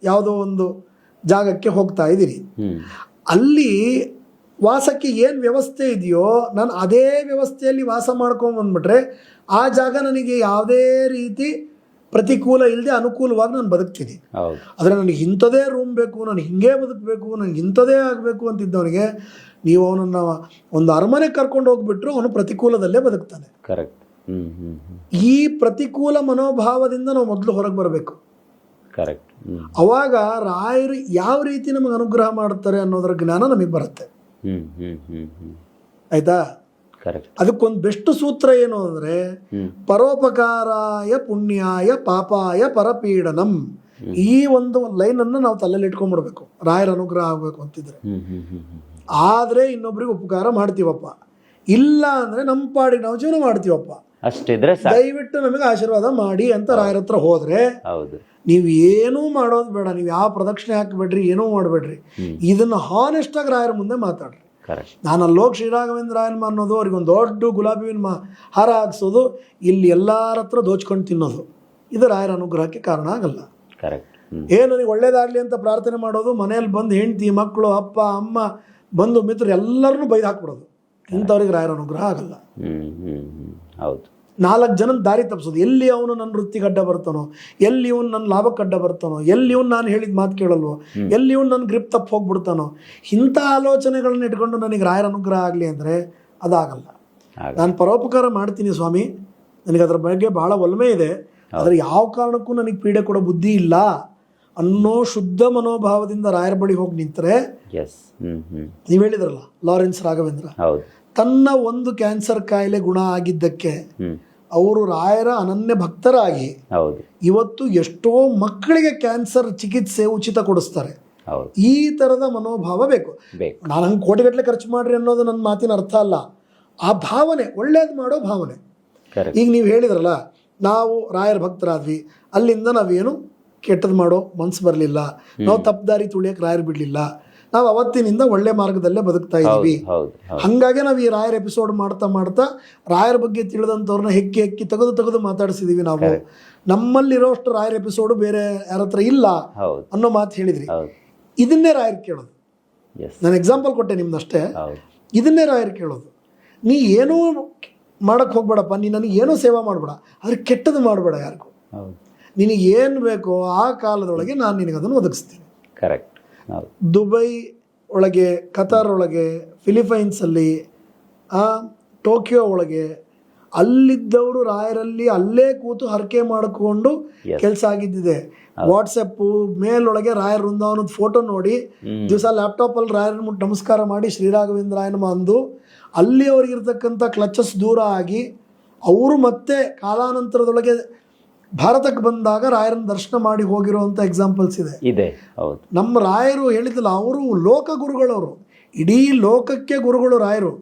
[SPEAKER 2] ಯಾವುದೋ ಒಂದು ಜಾಗಕ್ಕೆ ಹೋಗ್ತಾ ಇದ್ದೀನಿ, ಅಲ್ಲಿ ವಾಸಕ್ಕೆ ಏನು ವ್ಯವಸ್ಥೆ ಇದೆಯೋ ನಾನು ಅದೇ ವ್ಯವಸ್ಥೆಯಲ್ಲಿ ವಾಸ ಮಾಡ್ಕೊಂಬಂದ್ಬಿಟ್ರೆ ಆ ಜಾಗ ನನಗೆ ಯಾವುದೇ ರೀತಿ ಪ್ರತಿಕೂಲ ಇಲ್ಲದೆ ಅನುಕೂಲವಾಗಿ ನಾನು ಬದುಕ್ತೀನಿ. ಆದರೆ ನನಗೆ ಇಂಥದೇ ರೂಮ್ ಬೇಕು, ನಾನು ಹಿಂಗೆ ಬದುಕಬೇಕು, ನನಗೆ ಇಂಥದೇ ಆಗಬೇಕು ಅಂತಿದ್ದವನಿಗೆ ನೀವು ಅವನನ್ನು ಒಂದು ಅರಮನೆ ಕರ್ಕೊಂಡು ಹೋಗ್ಬಿಟ್ರು ಅವನು ಪ್ರತಿಕೂಲದಲ್ಲೇ ಬದುಕ್ತಾನೆ. ಈ ಪ್ರತಿಕೂಲ ಮನೋಭಾವದಿಂದ ನಾವು ಮೊದಲು ಹೊರಗೆ ಬರಬೇಕು. ಅವಾಗ ರಾಯರು ಯಾವ ರೀತಿ ನಮಗೆ ಅನುಗ್ರಹ ಮಾಡ್ತಾರೆ ಅನ್ನೋದ್ರ ಜ್ಞಾನ ನಮಗೆ ಬರುತ್ತೆ. ಆಯ್ತಾ? ಅದಕ್ಕೊಂದು ಬೆಸ್ಟ್ ಸೂತ್ರ ಏನು ಅಂದರೆ, ಪರೋಪಕಾರಾಯ ಪುಣ್ಯಾಯ ಪಾಪಾಯ ಪರಪೀಡನಂ. ಈ ಒಂದು ಲೈನನ್ನು ನಾವು ತಲೆಯಲ್ಲಿ ಇಟ್ಕೊಂಡ್ಬಿಡ್ಬೇಕು ರಾಯರ ಅನುಗ್ರಹ ಆಗಬೇಕು ಅಂತಿದ್ರೆ. ಆದರೆ ಇನ್ನೊಬ್ರಿಗೆ ಉಪಕಾರ ಮಾಡ್ತೀವಪ್ಪ, ಇಲ್ಲ ಅಂದರೆ ನಮ್ಮ ಪಾಡಿಗೆ ನಾವು ಜೀವನ ಮಾಡ್ತೀವಪ್ಪ,
[SPEAKER 1] ಅಷ್ಟಿದ್ರೆ
[SPEAKER 2] ದಯವಿಟ್ಟು ನಮಗೆ ಆಶೀರ್ವಾದ ಮಾಡಿ ಅಂತ ರಾಯರ ಹತ್ರ ಹೋದ್ರೆ ನೀವು ಏನೂ ಮಾಡೋದು ಬೇಡ, ನೀವು ಯಾವ ಪ್ರದಕ್ಷಿಣೆ ಹಾಕಬೇಡ್ರಿ, ಏನೂ ಮಾಡಬೇಡ್ರಿ, ಇದನ್ನು ಹಾನೆಸ್ಟ್ ಆಗಿ ರಾಯರ ಮುಂದೆ ಮಾತಾಡ್ರಿ. ನಾನು ಅಲ್ಲೋಗಿ ಶ್ರೀರಾಘವೇಂದ್ರ ರಾಯನ್ಮ ಅನ್ನೋದು, ಅವ್ರಿಗೊಂದು ದೊಡ್ಡ ಗುಲಾಬಿನ ಹಾರ ಹಾಕ್ಸೋದು, ಇಲ್ಲಿ ಎಲ್ಲರ ಹತ್ರ ದೋಚ್ಕೊಂಡು ತಿನ್ನೋದು, ಇದು ರಾಯರ ಅನುಗ್ರಹಕ್ಕೆ ಕಾರಣ ಆಗಲ್ಲ. ನನಗೆ ಒಳ್ಳೇದಾಗಲಿ ಅಂತ ಪ್ರಾರ್ಥನೆ ಮಾಡೋದು, ಮನೆಯಲ್ಲಿ ಬಂದು ಹೆಂಡತಿ ಮಕ್ಕಳು ಅಪ್ಪ ಅಮ್ಮ ಬಂಧು ಮಿತ್ರರು ಎಲ್ಲರನ್ನೂ ಬೈದು ಹಾಕ್ಬಿಡೋದು, ಇಂಥವ್ರಿಗೆ ರಾಯರ ಅನುಗ್ರಹ ಆಗಲ್ಲ. 4 ಜನ ದಾರಿ ತಪ್ಪಿಸೋದು, ಎಲ್ಲಿ ಅವನು ನನ್ನ ವೃತ್ತಿಗೆ ಅಡ್ಡ ಬರ್ತಾನೋ, ಎಲ್ಲಿ ಇವನು ನನ್ನ ಲಾಭಕ್ಕೆ ಅಡ್ಡ ಬರ್ತಾನೋ, ಎಲ್ಲಿ ಇವನು ನಾನು ಹೇಳಿದ ಮಾತು ಕೇಳಲ್ವೋ, ಎಲ್ಲಿ ಇವನು ನನ್ನ ಗ್ರಿಪ್ ತಪ್ಪು ಹೋಗ್ಬಿಡ್ತಾನೋ, ಇಂಥ ಆಲೋಚನೆಗಳನ್ನ ಇಟ್ಕೊಂಡು ನನಗೆ ರಾಯರ ಅನುಗ್ರಹ ಆಗಲಿ ಅಂದರೆ ಅದಾಗಲ್ಲ. ನಾನು ಪರೋಪಕಾರ ಮಾಡ್ತೀನಿ ಸ್ವಾಮಿ, ನನಗೆ ಅದರ ಬಗ್ಗೆ ಭಾಳ ಒಲಮೆ ಇದೆ, ಆದರೆ ಯಾವ ಕಾರಣಕ್ಕೂ ನನಗೆ ಪೀಡೆ ಕೊಡೋ ಬುದ್ಧಿ ಇಲ್ಲ ಅನ್ನೋ ಶುದ್ಧ ಮನೋಭಾವದಿಂದ ರಾಯರ ಬಳಿ ಹೋಗಿ ನಿಂತರೆ, ನೀವು ಹೇಳಿದ್ರಲ್ಲ ಲಾರೆನ್ಸ್ ರಾಘವೇಂದ್ರ, ತನ್ನ ಒಂದು ಕ್ಯಾನ್ಸರ್ ಕಾಯಿಲೆ ಗುಣ ಆಗಿದ್ದಕ್ಕೆ ಅವರು ರಾಯರ ಅನನ್ಯ ಭಕ್ತರಾಗಿ
[SPEAKER 1] ಹೌದು
[SPEAKER 2] ಇವತ್ತು ಎಷ್ಟೋ ಮಕ್ಕಳಿಗೆ ಕ್ಯಾನ್ಸರ್ ಚಿಕಿತ್ಸೆ ಉಚಿತ ಕೊಡಿಸ್ತಾರೆ.
[SPEAKER 1] ಹೌದು
[SPEAKER 2] ಈ ಥರದ ಮನೋಭಾವ ಬೇಕು.
[SPEAKER 1] ಬೇಕು.
[SPEAKER 2] ನಾನು ಹಂಗೆ ಕೋಟಿಗಟ್ಟಲೆ ಖರ್ಚು ಮಾಡ್ರಿ ಅನ್ನೋದು ನನ್ನ ಮಾತಿನ ಅರ್ಥ ಅಲ್ಲ. ಆ ಭಾವನೆ, ಒಳ್ಳೇದು ಮಾಡೋ ಭಾವನೆ.
[SPEAKER 1] ಕರೆಕ್ಟ್.
[SPEAKER 2] ಈಗ ನೀವು ಹೇಳಿದ್ರಲ್ಲ, ನಾವು ರಾಯರ ಭಕ್ತರಾದ್ವಿ, ಅಲ್ಲಿಂದ ನಾವೇನು ಕೆಟ್ಟದ್ದು ಮಾಡೋ ಮನ್ಸು ಬರಲಿಲ್ಲ, ನಾವು ತಪ್ಪದಾರಿ ತುಳಿಯಕ್ಕೆ ರಾಯರು ಬಿಡಲಿಲ್ಲ, ನಾವು ಅವತ್ತಿನಿಂದ ಒಳ್ಳೆ ಮಾರ್ಗದಲ್ಲೇ ಬದುಕ್ತಾ ಇದ್ದೀವಿ.
[SPEAKER 1] ಹೌದು
[SPEAKER 2] ಹಾಗಾಗಿ ನಾವು ಈ ರಾಯರ ಎಪಿಸೋಡ್ ಮಾಡ್ತಾ ಮಾಡ್ತಾ ರಾಯರ ಬಗ್ಗೆ ತಿಳಿದಂಥವ್ರನ್ನ ಹೆಕ್ಕಿ ತೆಗೆದು ಮಾತಾಡಿಸಿದೀವಿ. ನಾವು ನಮ್ಮಲ್ಲಿರೋಷ್ಟು ರಾಯರ ಎಪಿಸೋಡು ಬೇರೆ ಯಾರ ಹತ್ರ ಇಲ್ಲ
[SPEAKER 1] ಹೌದು
[SPEAKER 2] ಅನ್ನೋ ಮಾತು ಹೇಳಿದ್ರಿ.
[SPEAKER 1] ಹೌದು
[SPEAKER 2] ಇದನ್ನೇ ರಾಯರು ಕೇಳೋದು.
[SPEAKER 1] ಎಸ್
[SPEAKER 2] ನಾನು ಎಕ್ಸಾಂಪಲ್ ಕೊಟ್ಟೆ ನಿಮ್ದಷ್ಟೇ.
[SPEAKER 1] ಹೌದು
[SPEAKER 2] ಇದನ್ನೇ ರಾಯರು ಕೇಳೋದು. ನೀ ಏನೂ ಮಾಡಕ್ಕೆ ಹೋಗ್ಬೇಡಪ್ಪ, ನೀ ನನಗೆ ಏನೂ ಸೇವಾ ಮಾಡಬೇಡ, ಆದರೆ ಕೆಟ್ಟದ್ದು ಮಾಡಬೇಡ ಯಾರಿಗೂ.
[SPEAKER 1] ಹೌದು
[SPEAKER 2] ನಿನಗೆ ಏನು ಬೇಕೋ ಆ ಕಾಲದೊಳಗೆ ನಾನು ನಿನಗೆ ಅದನ್ನು ಒದಗಿಸ್ತೀನಿ.
[SPEAKER 1] ಕರೆಕ್ಟ್. ಹೌದು
[SPEAKER 2] ದುಬೈ ಒಳಗೆ, ಕತಾರ್ ಒಳಗೆ, ಫಿಲಿಪೈನ್ಸಲ್ಲಿ, ಟೋಕಿಯೋ ಒಳಗೆ ಅಲ್ಲಿದ್ದವರು ರಾಯರಲ್ಲಿ ಅಲ್ಲೇ ಕೂತು ಹರಕೆ ಮಾಡಿಕೊಂಡು ಕೆಲಸ ಆಗಿದ್ದಿದೆ. ವಾಟ್ಸಪ್ಪು ಮೇಲ್ ಒಳಗೆ ರಾಯರ ವೃಂದಾವನದ ಫೋಟೋ ನೋಡಿ ದಿವಸ ಲ್ಯಾಪ್ಟಾಪಲ್ಲಿ ರಾಯರನ್ನ ಮುಟ್ಟು ನಮಸ್ಕಾರ ಮಾಡಿ ಶ್ರೀರಾಘವೇಂದ್ರಾಯನಮ ಅಂದು ಅಲ್ಲಿ ಅವ್ರಿಗಿರ್ತಕ್ಕಂಥ ಕ್ಲಚಸ್ ದೂರ ಆಗಿ ಅವರು ಮತ್ತೆ ಕಾಲಾನಂತರದೊಳಗೆ ಭಾರತಕ್ಕೆ ಬಂದಾಗ ರಾಯರನ್ನ ದರ್ಶನ ಮಾಡಿ ಹೋಗಿರೋವಂಥ ಎಕ್ಸಾಂಪಲ್ಸ್ ಇದೆ.
[SPEAKER 1] ಹೌದು.
[SPEAKER 2] ನಮ್ಮ ರಾಯರು ಹೇಳಿದ್ದಿಲ್ಲ, ಅವರು ಲೋಕ ಗುರುಗಳವರು, ಇಡೀ ಲೋಕಕ್ಕೆ ಗುರುಗಳು ರಾಯರು.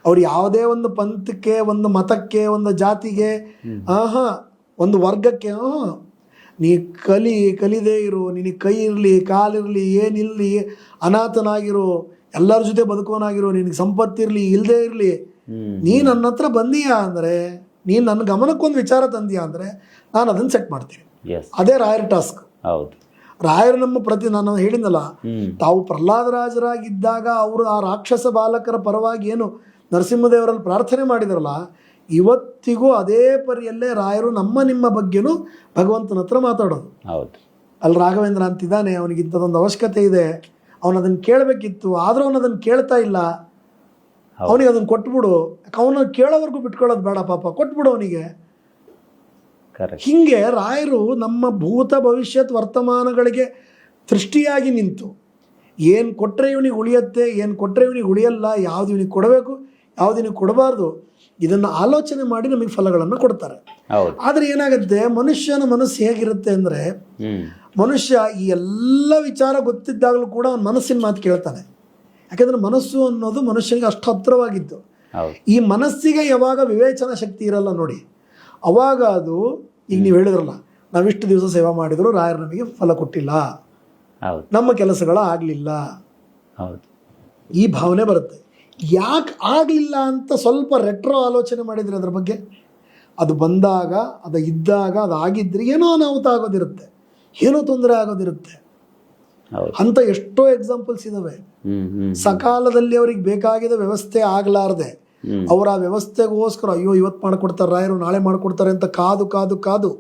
[SPEAKER 2] ಅವ್ರು ಯಾವುದೇ ಒಂದು ಪಂಥಕ್ಕೆ, ಒಂದು ಮತಕ್ಕೆ, ಒಂದು ಜಾತಿಗೆ, ಒಂದು ವರ್ಗಕ್ಕೆ ನೀ ಕಲಿದೇ ಇರು, ನಿನಗೆ ಕೈ ಇರಲಿ ಕಾಲಿರಲಿ ಏನಿರಲಿ, ಅನಾಥನಾಗಿರು, ಎಲ್ಲರ ಜೊತೆ ಬದುಕೋನಾಗಿರು, ನಿನಗೆ ಸಂಪತ್ತಿರಲಿ ಇಲ್ಲದೇ ಇರಲಿ, ನೀ ನನ್ನ ಹತ್ರ ಬಂದೀಯ ಅಂದರೆ, ನೀನು ನನ್ನ ಗಮನಕ್ಕೊಂದು ವಿಚಾರ ತಂದೀಯ ಅಂದರೆ ನಾನು ಅದನ್ನು ಸೆಟ್ ಮಾಡ್ತೀನಿ. ಅದೇ ರಾಯರ ಟಾಸ್ಕ್.
[SPEAKER 1] ಹೌದು.
[SPEAKER 2] ರಾಯರು ನಮ್ಮ ನಾನು ಹೇಳಿದ್ನಲ್ಲ, ತಾವು ಪ್ರಹ್ಲಾದರಾಜರಾಗಿದ್ದಾಗ ಅವರು ಆ ರಾಕ್ಷಸ ಬಾಲಕರ ಪರವಾಗಿ ಏನು ನರಸಿಂಹದೇವರಲ್ಲಿ ಪ್ರಾರ್ಥನೆ ಮಾಡಿದ್ರಲ್ಲ, ಇವತ್ತಿಗೂ ಅದೇ ಪರಿಯಲ್ಲೇ ರಾಯರು ನಿಮ್ಮ ಬಗ್ಗೆನೂ ಭಗವಂತನ ಹತ್ರ ಮಾತಾಡೋದು.
[SPEAKER 1] ಹೌದು.
[SPEAKER 2] ಅಲ್ಲಿ ರಾಘವೇಂದ್ರ ಅಂತಿದ್ದಾನೆ, ಅವನಿಗೆ ಇಂಥದ್ದೊಂದು ಅವಶ್ಯಕತೆ ಇದೆ, ಅವನು ಅದನ್ನು ಕೇಳಬೇಕಿತ್ತು, ಆದರೂ ಅವನು ಅದನ್ನು ಕೇಳ್ತಾ ಇಲ್ಲ, ಅವನಿಗೆ ಅದನ್ನು ಕೊಟ್ಬಿಡು, ಅವನು ಕೇಳೋವರೆಗೂ ಬಿಟ್ಕೊಳ್ಳೋದು ಬೇಡ ಪಾಪ, ಕೊಟ್ಬಿಡು ಅವನಿಗೆ. ಹಿಂಗೆ ರಾಯರು ನಮ್ಮ ಭೂತ ಭವಿಷ್ಯತ್ ವರ್ತಮಾನಗಳಿಗೆ ದೃಷ್ಟಿಯಾಗಿ ನಿಂತು ಏನು ಕೊಟ್ಟರೆ ಇವನಿಗೆ ಉಳಿಯುತ್ತೆ, ಏನು ಕೊಟ್ಟರೆ ಇವನಿಗೆ ಉಳಿಯಲ್ಲ, ಯಾವ್ದು ಇವನಿಗೆ ಕೊಡಬೇಕು, ಯಾವ್ದು ಇವನಿಗೆ ಕೊಡಬಾರ್ದು, ಇದನ್ನು ಆಲೋಚನೆ ಮಾಡಿ ನಮಗೆ ಫಲಗಳನ್ನು ಕೊಡ್ತಾರೆ. ಆದರೆ ಏನಾಗುತ್ತೆ, ಮನುಷ್ಯನ ಮನಸ್ಸು ಹೇಗಿರುತ್ತೆ ಅಂದರೆ, ಮನುಷ್ಯ ಈ ಎಲ್ಲ ವಿಚಾರ ಗೊತ್ತಿದ್ದಾಗಲೂ ಕೂಡ ಅವನ ಮನಸ್ಸಿನ ಮಾತು ಕೇಳ್ತಾನೆ. ಯಾಕೆಂದರೆ ಮನಸ್ಸು ಅನ್ನೋದು ಮನುಷ್ಯನಿಗೆ ಅಷ್ಟು ಹತ್ತಿರವಾಗಿದ್ದು. ಈ ಮನಸ್ಸಿಗೆ ಯಾವಾಗ ವಿವೇಚನಾ ಶಕ್ತಿ ಇರಲ್ಲ ನೋಡಿ, ಅವಾಗ ಅದು, ಈಗ ನೀವು ಹೇಳಿದ್ರಲ್ಲ, ನಾವಿಷ್ಟು ದಿವಸ ಸೇವಾ ಮಾಡಿದ್ರು ರಾಯರು ನಮಗೆ ಫಲ ಕೊಟ್ಟಿಲ್ಲ, ನಮ್ಮ ಕೆಲಸಗಳ ಆಗಲಿಲ್ಲ, ಈ ಭಾವನೆ ಬರುತ್ತೆ. ಯಾಕೆ ಆಗಲಿಲ್ಲ ಅಂತ ಸ್ವಲ್ಪ ರೆಟ್ರೋ ಆಲೋಚನೆ ಮಾಡಿದರೆ ಅದರ ಬಗ್ಗೆ, ಅದು ಬಂದಾಗ, ಅದು ಇದ್ದಾಗ, ಅದು ಆಗಿದ್ರೆ ಏನೋ ಅನಾಹುತ ಆಗೋದಿರುತ್ತೆ, ಏನೋ ತೊಂದರೆ ಆಗೋದಿರುತ್ತೆ ಅಂತ ಎಷ್ಟೋ ಎಕ್ಸಾಂಪಲ್ಸ್ ಇದಾವೆ. ಸಕಾಲದಲ್ಲಿ ಅವ್ರಿಗೆ ಬೇಕಾಗಿದ ವ್ಯವಸ್ಥೆ ಆಗಲಾರ್ದೆ ಅವರ ಆ ವ್ಯವಸ್ಥೆಗೋಸ್ಕರ ಅಯ್ಯೋ ಇವತ್ತು ಮಾಡಿಕೊಡ್ತಾರೆ ರಾಯರು, ನಾಳೆ ಮಾಡಿಕೊಡ್ತಾರೆ ಅಂತ ಕಾದು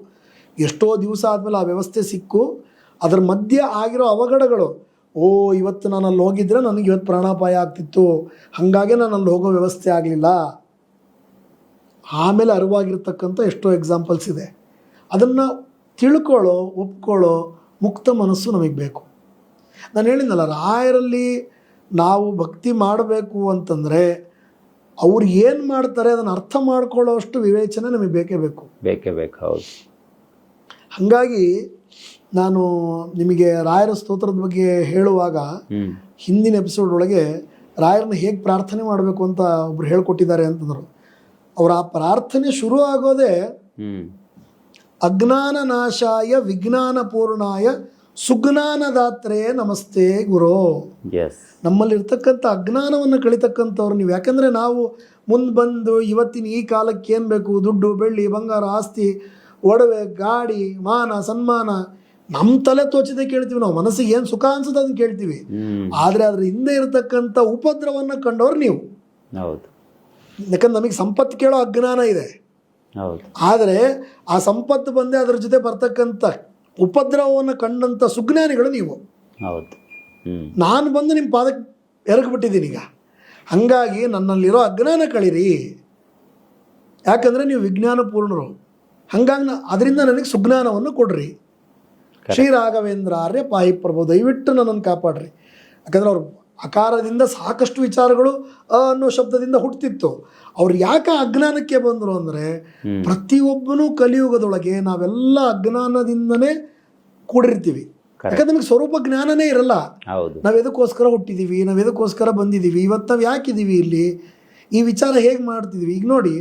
[SPEAKER 2] ಎಷ್ಟೋ ದಿವಸ ಆದಮೇಲೆ ಆ ವ್ಯವಸ್ಥೆ ಸಿಕ್ಕು ಅದರ ಮಧ್ಯೆ ಆಗಿರೋ ಅವಘಡಗಳು, ಇವತ್ತು ನಾನು ಅಲ್ಲಿ ಹೋಗಿದ್ರೆ ನನಗೆ ಇವತ್ತು ಪ್ರಾಣಾಪಾಯ ಆಗ್ತಿತ್ತು, ಹಾಗಾಗಿ ನಾನು ಅಲ್ಲಿ ಹೋಗೋ ವ್ಯವಸ್ಥೆ ಆಗಲಿಲ್ಲ, ಆಮೇಲೆ ಅರಿವಾಗಿರ್ತಕ್ಕಂಥ ಎಷ್ಟೋ ಎಕ್ಸಾಂಪಲ್ಸ್ ಇದೆ. ಅದನ್ನು ತಿಳ್ಕೊಳ್ಳೋ, ಒಪ್ಕೊಳ್ಳೋ ಮುಕ್ತ ಮನಸ್ಸು ನಮಗೆ ಬೇಕು. ನಾನು ಹೇಳಿದ್ನಲ್ಲ, ರಾಯರಲ್ಲಿ ನಾವು ಭಕ್ತಿ ಮಾಡಬೇಕು ಅಂತಂದರೆ ಅವ್ರು ಏನು ಮಾಡ್ತಾರೆ ಅದನ್ನು ಅರ್ಥ ಮಾಡ್ಕೊಳ್ಳೋ ಅಷ್ಟು ವಿವೇಚನೆ ನಮಗೆ ಬೇಕೇ ಬೇಕು.
[SPEAKER 1] ಹೌದು.
[SPEAKER 2] ಹಾಗಾಗಿ ನಾನು ನಿಮಗೆ ರಾಯರ ಸ್ತೋತ್ರದ ಬಗ್ಗೆ ಹೇಳುವಾಗ ಹಿಂದಿನ ಎಪಿಸೋಡ್ ಒಳಗೆ ರಾಯರನ್ನ ಹೇಗೆ ಪ್ರಾರ್ಥನೆ ಮಾಡಬೇಕು ಅಂತ ಒಬ್ರು ಹೇಳ್ಕೊಟ್ಟಿದ್ದಾರೆ ಅಂತಂದರು. ಅವರ ಆ ಪ್ರಾರ್ಥನೆ ಶುರು ಆಗೋದೇ ಅಜ್ಞಾನ ನಾಶಾಯ ವಿಜ್ಞಾನ ಪೂರ್ಣಾಯ ಸುಜ್ಞಾನದಾತ್ರೇ ನಮಸ್ತೆ ಗುರು. ನಮ್ಮಲ್ಲಿರ್ತಕ್ಕಂಥ ಅಜ್ಞಾನವನ್ನು ಕಳಿತಕ್ಕಂಥವ್ರು ನೀವು. ಯಾಕಂದರೆ ನಾವು ಮುಂದೆ ಬಂದು ಇವತ್ತಿನ ಈ ಕಾಲಕ್ಕೆ ಏನು ಬೇಕು, ದುಡ್ಡು ಬೆಳ್ಳಿ ಬಂಗಾರ ಆಸ್ತಿ ಒಡವೆ ಗಾಡಿ ಮಾನ ಸನ್ಮಾನ, ನಮ್ಮ ತಲೆ ತೋಚಿದೆ ಕೇಳ್ತೀವಿ ನಾವು. ಮನಸ್ಸಿಗೆ ಏನು ಸುಖ ಅನ್ಸುತ್ತೆ ಅದನ್ನು ಕೇಳ್ತೀವಿ. ಆದರೆ ಅದ್ರ ಹಿಂದೆ ಇರತಕ್ಕಂಥ ಉಪದ್ರವವನ್ನು ಕಂಡವ್ರು ನೀವು. ಯಾಕಂದ್ರೆ ನಮಗೆ ಸಂಪತ್ತು ಕೇಳೋ ಅಜ್ಞಾನ ಇದೆ, ಆದರೆ ಆ ಸಂಪತ್ತು ಬಂದೇ ಅದರ ಜೊತೆ ಬರ್ತಕ್ಕಂಥ ಉಪದ್ರವವನ್ನು ಕಂಡಂಥ ಸುಜ್ಞಾನಿಗಳು ನೀವು. ನಾನು ಬಂದು ನಿಮ್ಮ ಪಾದಕ್ಕೆ ಎರಗಿಬಿಟ್ಟಿದ್ದೀನಿ ಈಗ. ಹಾಗಾಗಿ ನನ್ನಲ್ಲಿರೋ ಅಜ್ಞಾನ ಕಳೀರಿ, ಯಾಕಂದರೆ ನೀವು ವಿಜ್ಞಾನ ಪೂರ್ಣರು. ಹಾಗಾಗಿ ಅದರಿಂದ ನನಗೆ ಸುಜ್ಞಾನವನ್ನು ಕೊಡ್ರಿ. ಶ್ರೀ ರಾಘವೇಂದ್ರ ಆರ್ಯ ಪಾಹಿ ಪ್ರಭು, ದಯವಿಟ್ಟು ನನ್ನನ್ನು ಕಾಪಾಡ್ರಿ. ಯಾಕಂದ್ರೆ ಅವ್ರು ಅಕಾರದಿಂದ ಸಾಕಷ್ಟು ವಿಚಾರಗಳು ಅ ಅನ್ನೋ ಶಬ್ದದಿಂದ ಹುಟ್ಟುತ್ತಿತ್ತು. ಅವ್ರು ಯಾಕೆ ಅಜ್ಞಾನಕ್ಕೆ ಬಂದರು ಅಂದರೆ, ಪ್ರತಿಯೊಬ್ಬನೂ ಕಲಿಯುಗದೊಳಗೆ ನಾವೆಲ್ಲ ಅಜ್ಞಾನದಿಂದನೇ ಕೂಡಿರ್ತೀವಿ. ಯಾಕಂದ್ರೆ ನಮಗೆ ಸ್ವರೂಪ ಜ್ಞಾನನೇ ಇರಲ್ಲ. ನಾವು ಎದಕ್ಕೋಸ್ಕರ ಹುಟ್ಟಿದ್ದೀವಿ, ನಾವು ಎದಕ್ಕೋಸ್ಕರ ಬಂದಿದ್ದೀವಿ, ಇವತ್ತು ನಾವು ಯಾಕಿದ್ದೀವಿ ಇಲ್ಲಿ, ಈ ವಿಚಾರ ಹೇಗೆ ಮಾಡ್ತಿದ್ದೀವಿ. ಈಗ ನೋಡಿ,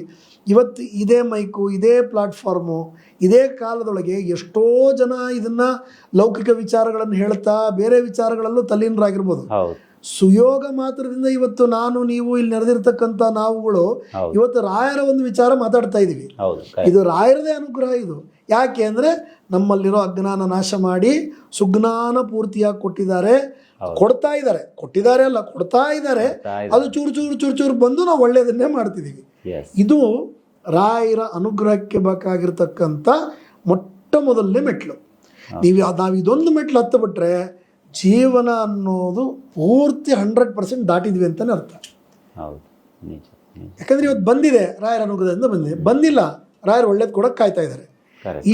[SPEAKER 2] ಇವತ್ತು ಇದೇ ಮೈಕು, ಇದೇ ಪ್ಲಾಟ್ಫಾರ್ಮು, ಇದೇ ಕಾಲದೊಳಗೆ ಎಷ್ಟೋ ಜನ ಇದನ್ನು ಲೌಕಿಕ ವಿಚಾರಗಳನ್ನು ಹೇಳ್ತಾ ಬೇರೆ ವಿಚಾರಗಳಲ್ಲೂ ತಲ್ಲೀನರಾಗಿರ್ಬೋದು. ಸುಯೋಗ ಮಾತ್ರದಿಂದ ಇವತ್ತು ನಾನು ನೀವು ಇಲ್ಲಿ ನಡೆದಿರ್ತಕ್ಕಂಥ ನಾವುಗಳು ಇವತ್ತು ರಾಯರ ಒಂದು ವಿಚಾರ ಮಾತಾಡ್ತಾ ಇದ್ದೀವಿ. ಇದು ರಾಯರದೇ ಅನುಗ್ರಹ. ಇದು ಯಾಕೆ ಅಂದರೆ ನಮ್ಮಲ್ಲಿರೋ ಅಜ್ಞಾನ ನಾಶ ಮಾಡಿ ಸುಜ್ಞಾನ ಪೂರ್ತಿಯಾಗಿ ಕೊಟ್ಟಿದ್ದಾರೆ ಅಲ್ಲ, ಕೊಡ್ತಾ ಇದ್ದಾರೆ. ಅದು ಚೂರು ಬಂದು ನಾವು ಒಳ್ಳೆಯದನ್ನೇ ಮಾಡ್ತಿದ್ದೀವಿ. ಇದು ರಾಯರ ಅನುಗ್ರಹಕ್ಕೆ ಬೇಕಾಗಿರ್ತಕ್ಕಂಥ ಮೊಟ್ಟ ಮೊದಲನೇ ಮೆಟ್ಲು. ನಾವು ಇದೊಂದು ಮೆಟ್ಲು ಹತ್ತು ಬಿಟ್ರೆ ಜೀವನ ಅನ್ನೋದು ಪೂರ್ತಿ 100% ದಾಟಿದ್ವಿ ಅಂತಲೇ ಅರ್ಥ. ಯಾಕಂದ್ರೆ ಇವತ್ತು ಬಂದಿದೆ, ರಾಯರ ಅನುಗ್ರಹದಿಂದ ಬಂದಿಲ್ಲ, ರಾಯರು ಒಳ್ಳೇದು ಕೊಡೋಕೆ ಕಾಯ್ತಾ ಇದ್ದಾರೆ.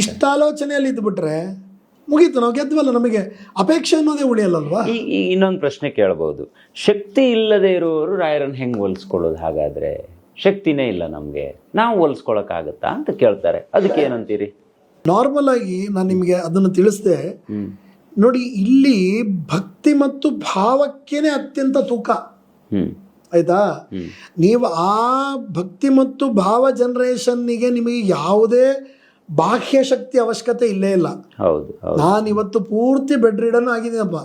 [SPEAKER 2] ಇಷ್ಟ ಆಲೋಚನೆಯಲ್ಲಿ ಇದ್ಬಿಟ್ರೆ ಮುಗೀತು, ನಾವು ಗೆದ್ವಲ್ಲ, ನಮಗೆ ಅಪೇಕ್ಷೆ ಅನ್ನೋದೇ ಉಳಿಯಲ್ಲಲ್ವಾ.
[SPEAKER 1] ಇನ್ನೊಂದು ಪ್ರಶ್ನೆ ಕೇಳಬಹುದು, ಶಕ್ತಿ ಇಲ್ಲದೆ ಇರುವವರು ರಾಯರನ್ನು ಹೆಂಗೆ ಹೋಲಿಸ್ಕೊಳ್ಳೋದು? ಹಾಗಾದ್ರೆ ಶಕ್ತಿನೇ ಇಲ್ಲ ನಮಗೆ, ನಾವು ಹೋಲಿಸ್ಕೊಳಕ್ಕಾಗತ್ತಾ ಅಂತ ಕೇಳ್ತಾರೆ. ಅದಕ್ಕೆ ಏನಂತೀರಿ?
[SPEAKER 2] ನಾರ್ಮಲ್ ಆಗಿ ನಾನು ನಿಮಗೆ ಅದನ್ನು ತಿಳಿಸ್ದೆ ನೋಡಿ. ಇಲ್ಲಿ ಭಕ್ತಿ ಮತ್ತು ಭಾವಕ್ಕೇನೆ ಅತ್ಯಂತ ತೂಕ. ಆಯ್ತಾ? ನೀವು ಆ ಭಕ್ತಿ ಮತ್ತು ಭಾವ ಜನರೇಷನ್ನಿಗೆ ನಿಮಗೆ ಯಾವುದೇ ಬಾಹ್ಯ ಶಕ್ತಿ ಅವಶ್ಯಕತೆ ಇಲ್ಲೇ ಇಲ್ಲ. ನಾನಿವತ್ತು ಪೂರ್ತಿ ಬೆಡ್ ರಿಡನ್ ಆಗಿದ್ದೀನಪ್ಪ.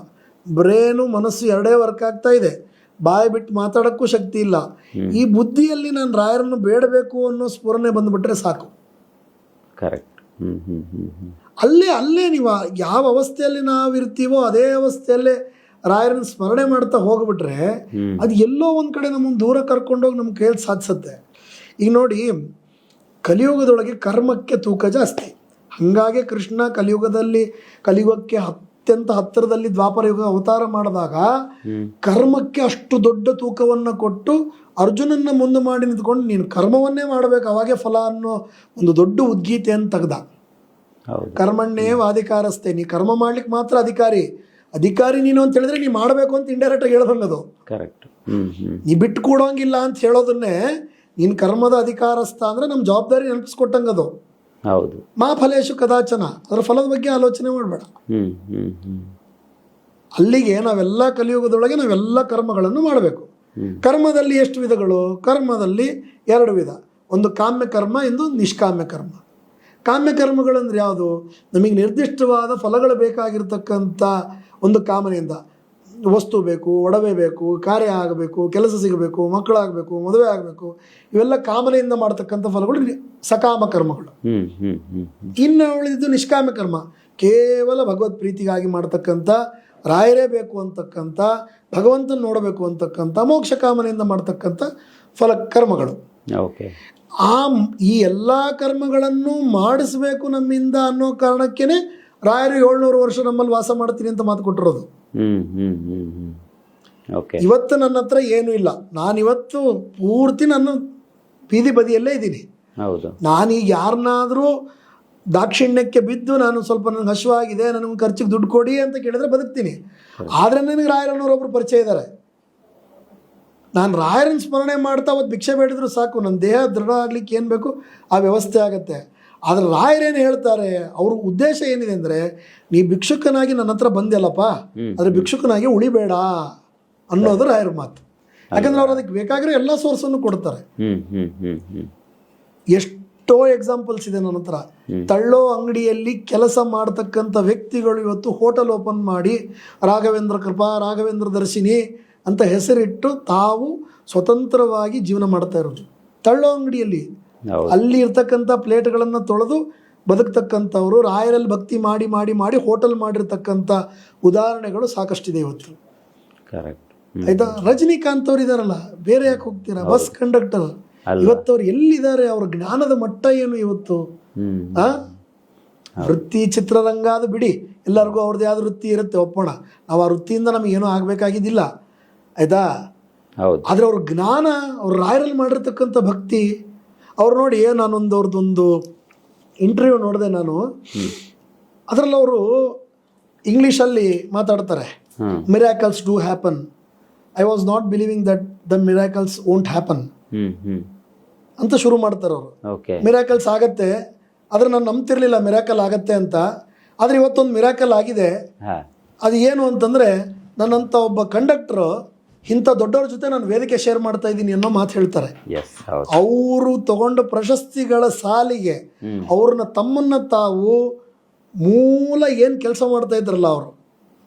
[SPEAKER 2] ಬ್ರೇನು ಮನಸ್ಸು ಎರಡೇ ವರ್ಕ್ ಆಗ್ತಾ ಇದೆ, ಬಾಯಿ ಬಿಟ್ಟು ಮಾತಾಡೋಕ್ಕೂ ಶಕ್ತಿ ಇಲ್ಲ. ಈ ಬುದ್ಧಿಯಲ್ಲಿ ನಾನು ರಾಯರನ್ನು ಬೇಡಬೇಕು ಅನ್ನೋ ಸ್ಫುರಣೆ ಬಂದುಬಿಟ್ರೆ ಸಾಕು.
[SPEAKER 1] ಕರೆಕ್ಟ್.
[SPEAKER 2] ಅಲ್ಲೇ ನೀವು ಯಾವ ಅವಸ್ಥೆಯಲ್ಲಿ ನಾವಿರ್ತೀವೋ ಅದೇ ಅವಸ್ಥೆಯಲ್ಲೇ ರಾಯರನ್ನು ಸ್ಮರಣೆ ಮಾಡ್ತಾ ಹೋಗ್ಬಿಟ್ರೆ ಅದು ಎಲ್ಲೋ ಒಂದು ಕಡೆ ನಮ್ಮನ್ನು ದೂರ ಕರ್ಕೊಂಡೋಗಿ ನಮ್ಮ ಕೈಯಲ್ಲಿ ಸಾಧಿಸುತ್ತೆ. ಈಗ ನೋಡಿ, ಕಲಿಯುಗದೊಳಗೆ ಕರ್ಮಕ್ಕೆ ತೂಕ ಜಾಸ್ತಿ. ಹಾಗಾಗಿ ಕೃಷ್ಣ ಕಲಿಯುಗಕ್ಕೆ ಅತ್ಯಂತ ಹತ್ತಿರದಲ್ಲಿ ದ್ವಾಪರ ಯುಗ ಅವತಾರ ಮಾಡಿದಾಗ ಕರ್ಮಕ್ಕೆ ಅಷ್ಟು ದೊಡ್ಡ ತೂಕವನ್ನು ಕೊಟ್ಟು ಅರ್ಜುನನ್ನ ಮುಂದೆ ಮಾಡಿ ನಿಂತ್ಕೊಂಡು ನೀನು ಕರ್ಮವನ್ನೇ ಮಾಡಬೇಕು, ಅವಾಗೇ ಫಲ ಅನ್ನೋ ಒಂದು ದೊಡ್ಡ ಉದ್ಗೀತೆಯನ್ನು ತೆಗೆದ. ಕರ್ಮಣ್ಣೇ ಅಧಿಕಾರಸ್ಥೆ, ನೀ ಕರ್ಮ ಮಾಡ್ಲಿಕ್ಕೆ ಮಾತ್ರ ಅಧಿಕಾರಿ ನೀನು ಅಂತ ಹೇಳಿದ್ರೆ ನೀ ಮಾಡಬೇಕು ಅಂತ ಇಂಡೈರೆಕ್ಟ್ ಆಗಿ ಹೇಳ್ದಂಗದು.
[SPEAKER 1] ಕರೆಕ್ಟ್.
[SPEAKER 2] ನೀ ಬಿಟ್ಟು ಕೊಡೋಂಗಿಲ್ಲ ಅಂತ ಹೇಳೋದನ್ನೇ ನೀನು ಕರ್ಮದ ಅಧಿಕಾರಸ್ಥ ಅಂದ್ರೆ ನಮ್ಮ ಜವಾಬ್ದಾರಿ ನೆನಪಿಸ್ಕೊಟ್ಟಂಗದು.
[SPEAKER 1] ಹೌದು.
[SPEAKER 2] ಮಾ ಫಲೇಶು ಕದಾಚನ, ಅದರ ಫಲದ ಬಗ್ಗೆ ಆಲೋಚನೆ ಮಾಡಬೇಡ. ಅಲ್ಲಿಗೆ ನಾವೆಲ್ಲ ಕಲಿಯುಗದೊಳಗೆ ನಾವೆಲ್ಲ ಕರ್ಮಗಳನ್ನು ಮಾಡಬೇಕು. ಕರ್ಮದಲ್ಲಿ ಎಷ್ಟು ವಿಧಗಳು? ಕರ್ಮದಲ್ಲಿ 2 ವಿಧ. ಒಂದು ಕಾಮ್ಯ ಕರ್ಮ, ಇನ್ನೊಂದು ನಿಷ್ಕಾಮ್ಯ ಕರ್ಮ. ಕಾಮ್ಯ ಕರ್ಮಗಳಂದ್ರೆ ಯಾವುದು? ನಮಗೆ ನಿರ್ದಿಷ್ಟವಾದ ಫಲಗಳು ಬೇಕಾಗಿರ್ತಕ್ಕಂಥ ಒಂದು ಕಾಮನೆಯಿಂದ ವಸ್ತು ಬೇಕು, ಒಡವೆ ಬೇಕು, ಕಾರ್ಯ ಆಗಬೇಕು, ಕೆಲಸ ಸಿಗಬೇಕು, ಮಕ್ಕಳಾಗಬೇಕು, ಮದುವೆ ಆಗಬೇಕು, ಇವೆಲ್ಲ ಕಾಮನೆಯಿಂದ ಮಾಡ್ತಕ್ಕಂಥ ಫಲಗಳು ಸಕಾಮ ಕರ್ಮಗಳು. ಇನ್ನು ಉಳಿದಿದ್ದು ನಿಷ್ಕಾಮ್ಯ ಕರ್ಮ, ಕೇವಲ ಭಗವತ್ ಪ್ರೀತಿಗಾಗಿ ಮಾಡ್ತಕ್ಕಂಥ, ರಾಯರೇ ಬೇಕು ಅಂತಕ್ಕಂಥ, ಭಗವಂತನ ನೋಡಬೇಕು ಅಂತಕ್ಕಂಥ, ಮೋಕ್ಷ ಕಾಮನೆಯಿಂದ ಮಾಡ್ತಕ್ಕಂಥ ಕರ್ಮಗಳು. ಈ ಎಲ್ಲ ಕರ್ಮಗಳನ್ನು ಮಾಡಿಸ್ಬೇಕು ನಮ್ಮಿಂದ ಅನ್ನೋ ಕಾರಣಕ್ಕೇನೆ ರಾಯರು 700 ವರ್ಷ ನಮ್ಮಲ್ಲಿ ವಾಸ ಮಾಡ್ತೀನಿ ಅಂತ ಮಾತು ಕೊಟ್ಟಿರೋದು. ಇವತ್ತು ನನ್ನ ಹತ್ರ ಏನೂ ಇಲ್ಲ, ನಾನಿವತ್ತು ಪೂರ್ತಿ ನನ್ನ ಬೀದಿ ಬದಿಯಲ್ಲೇ ಇದ್ದೀನಿ. ನಾನೀಗ ಯಾರನ್ನಾದರೂ ದಾಕ್ಷಿಣ್ಯಕ್ಕೆ ಬಿದ್ದು ನಾನು ಸ್ವಲ್ಪ ನನಗೆ ಹಸುವಾಗಿದೆ, ನನಗೆ ಖರ್ಚಿಗೆ ದುಡ್ಡು ಕೊಡಿ ಅಂತ ಕೇಳಿದ್ರೆ ಬದುಕ್ತೀನಿ. ಆದರೆ ನನಗೆ ರಾಯರನ್ನೋರೊಬ್ರು ಪರಿಚಯ ಇದ್ದಾರೆ. ನಾನು ರಾಯರನ್ನ ಸ್ಮರಣೆ ಮಾಡ್ತಾ ಅವತ್ತು ಭಿಕ್ಷೆ ಬೇಡಿದ್ರು ಸಾಕು, ನನ್ನ ದೇಹ ದೃಢ ಆಗ್ಲಿಕ್ಕೆ ಏನು ಬೇಕು ಆ ವ್ಯವಸ್ಥೆ ಆಗುತ್ತೆ. ಆದರೆ ರಾಯರೇನು ಹೇಳ್ತಾರೆ, ಅವ್ರ ಉದ್ದೇಶ ಏನಿದೆ ಅಂದರೆ, ನೀ ಭಿಕ್ಷುಕನಾಗಿ ನನ್ನ ಹತ್ರ ಬಂದೆಲ್ಲಪ್ಪ, ಆದರೆ ಭಿಕ್ಷುಕನಾಗಿ ಉಳಿಬೇಡ ಅನ್ನೋದು ರಾಯರ ಮಾತು. ಯಾಕಂದ್ರೆ ಅವ್ರು ಅದಕ್ಕೆ ಬೇಕಾಗಿರೋ ಎಲ್ಲ ಸೋರ್ಸನ್ನು ಕೊಡ್ತಾರೆ. ಎಷ್ಟೋ ಎಕ್ಸಾಂಪಲ್ಸ್ ಇದೆ ನನ್ನ ಹತ್ರ. ತಳ್ಳೋ ಅಂಗಡಿಯಲ್ಲಿ ಕೆಲಸ ಮಾಡ್ತಕ್ಕಂಥ ವ್ಯಕ್ತಿಗಳು ಇವತ್ತು ಹೋಟೆಲ್ ಓಪನ್ ಮಾಡಿ ರಾಘವೇಂದ್ರ ಕೃಪಾ, ರಾಘವೇಂದ್ರ ದರ್ಶಿನಿ ಅಂತ ಹೆಸರಿಟ್ಟು ತಾವು ಸ್ವತಂತ್ರವಾಗಿ ಜೀವನ ಮಾಡ್ತಾ ಇರೋದು ತಳ್ಳೋ ಅಂಗಡಿಯಲ್ಲಿ. ಅಲ್ಲಿ ಇರ್ತಕ್ಕಂಥ ಪ್ಲೇಟ್ಗಳನ್ನು ತೊಳೆದು ಬದುಕ್ತಕ್ಕಂಥವ್ರು, ರಾಯರಲ್ಲಿ ಭಕ್ತಿ ಮಾಡಿ ಮಾಡಿ ಮಾಡಿ ಹೋಟೆಲ್ ಮಾಡಿರ್ತಕ್ಕಂಥ ಉದಾಹರಣೆಗಳು ಸಾಕಷ್ಟಿದೆ ಇವತ್ತು. ಆಯ್ತಾ? ರಜನಿಕಾಂತ್ ಅವ್ರು ಇದಾರಲ್ಲ, ಬೇರೆ ಯಾಕೆ ಹೋಗ್ತೀರಾ? ಬಸ್ ಕಂಡಕ್ಟರ್ ಇವತ್ತವ್ರು ಎಲ್ಲಿದ್ದಾರೆ? ಅವ್ರ ಜ್ಞಾನದ ಮಟ್ಟ ಏನು ಇವತ್ತು? ವೃತ್ತಿ ಚಿತ್ರರಂಗ ಅದು ಬಿಡಿ, ಎಲ್ಲರಿಗೂ ಅವ್ರದ್ದು ಯಾವ್ದು ವೃತ್ತಿ ಇರುತ್ತೆ, ಒಪ್ಪೋಣ. ನಾವು ಆ ವೃತ್ತಿಯಿಂದ ನಮಗೆ ಏನೂ ಆಗಬೇಕಾಗಿದ್ದಿಲ್ಲ, ಆಯ್ತಾ? ಆದರೆ ಅವ್ರ ಜ್ಞಾನ, ಅವ್ರ ರಾಯರಲ್ಲಿ ಮಾಡಿರ್ತಕ್ಕಂಥ ಭಕ್ತಿ, ಅವ್ರು ನೋಡಿ, ಅವ್ರದ್ದೊಂದು ಇಂಟರ್ವ್ಯೂ ನೋಡಿದೆ ನಾನು. ಅದರಲ್ಲಿ ಅವರು ಇಂಗ್ಲೀಷಲ್ಲಿ ಮಾತಾಡ್ತಾರೆ, miracles do happen, I was not believing that the miracles won't happen ಅಂತ ಶುರು ಮಾಡ್ತಾರೆ ಅವರು.
[SPEAKER 1] ಓಕೆ.
[SPEAKER 2] ಮಿರಾಕಲ್ಸ್ ಆಗತ್ತೆ, ಆದರೆ ನಾನು ನಂಬ್ತಿರ್ಲಿಲ್ಲ ಮಿರಾಕಲ್ ಆಗತ್ತೆ ಅಂತ. ಆದರೆ ಇವತ್ತೊಂದು ಮಿರಾಕಲ್ ಆಗಿದೆ.
[SPEAKER 1] ಹಾ.
[SPEAKER 2] ಅದು ಏನು ಅಂತಂದರೆ, ನನ್ನಂಥ ಒಬ್ಬ ಕಂಡಕ್ಟ್ರು ಇಂಥ ದೊಡ್ಡವ್ರ ಜೊತೆ ನಾನು ವೇದಿಕೆ ಶೇರ್ ಮಾಡ್ತಾ ಇದ್ದೀನಿ ಅನ್ನೋ ಮಾತು ಹೇಳ್ತಾರೆ.
[SPEAKER 1] ಎಸ್, ಹೌದು.
[SPEAKER 2] ಅವರು ತಗೊಂಡ ಪ್ರಶಸ್ತಿಗಳ ಸಾಲಿಗೆ ಅವ್ರನ್ನ ತಮ್ಮನ್ನ ತಾವು ಮೂಲ ಏನು ಕೆಲಸ ಮಾಡ್ತಾ ಇದ್ರಲ್ಲ ಅವರು,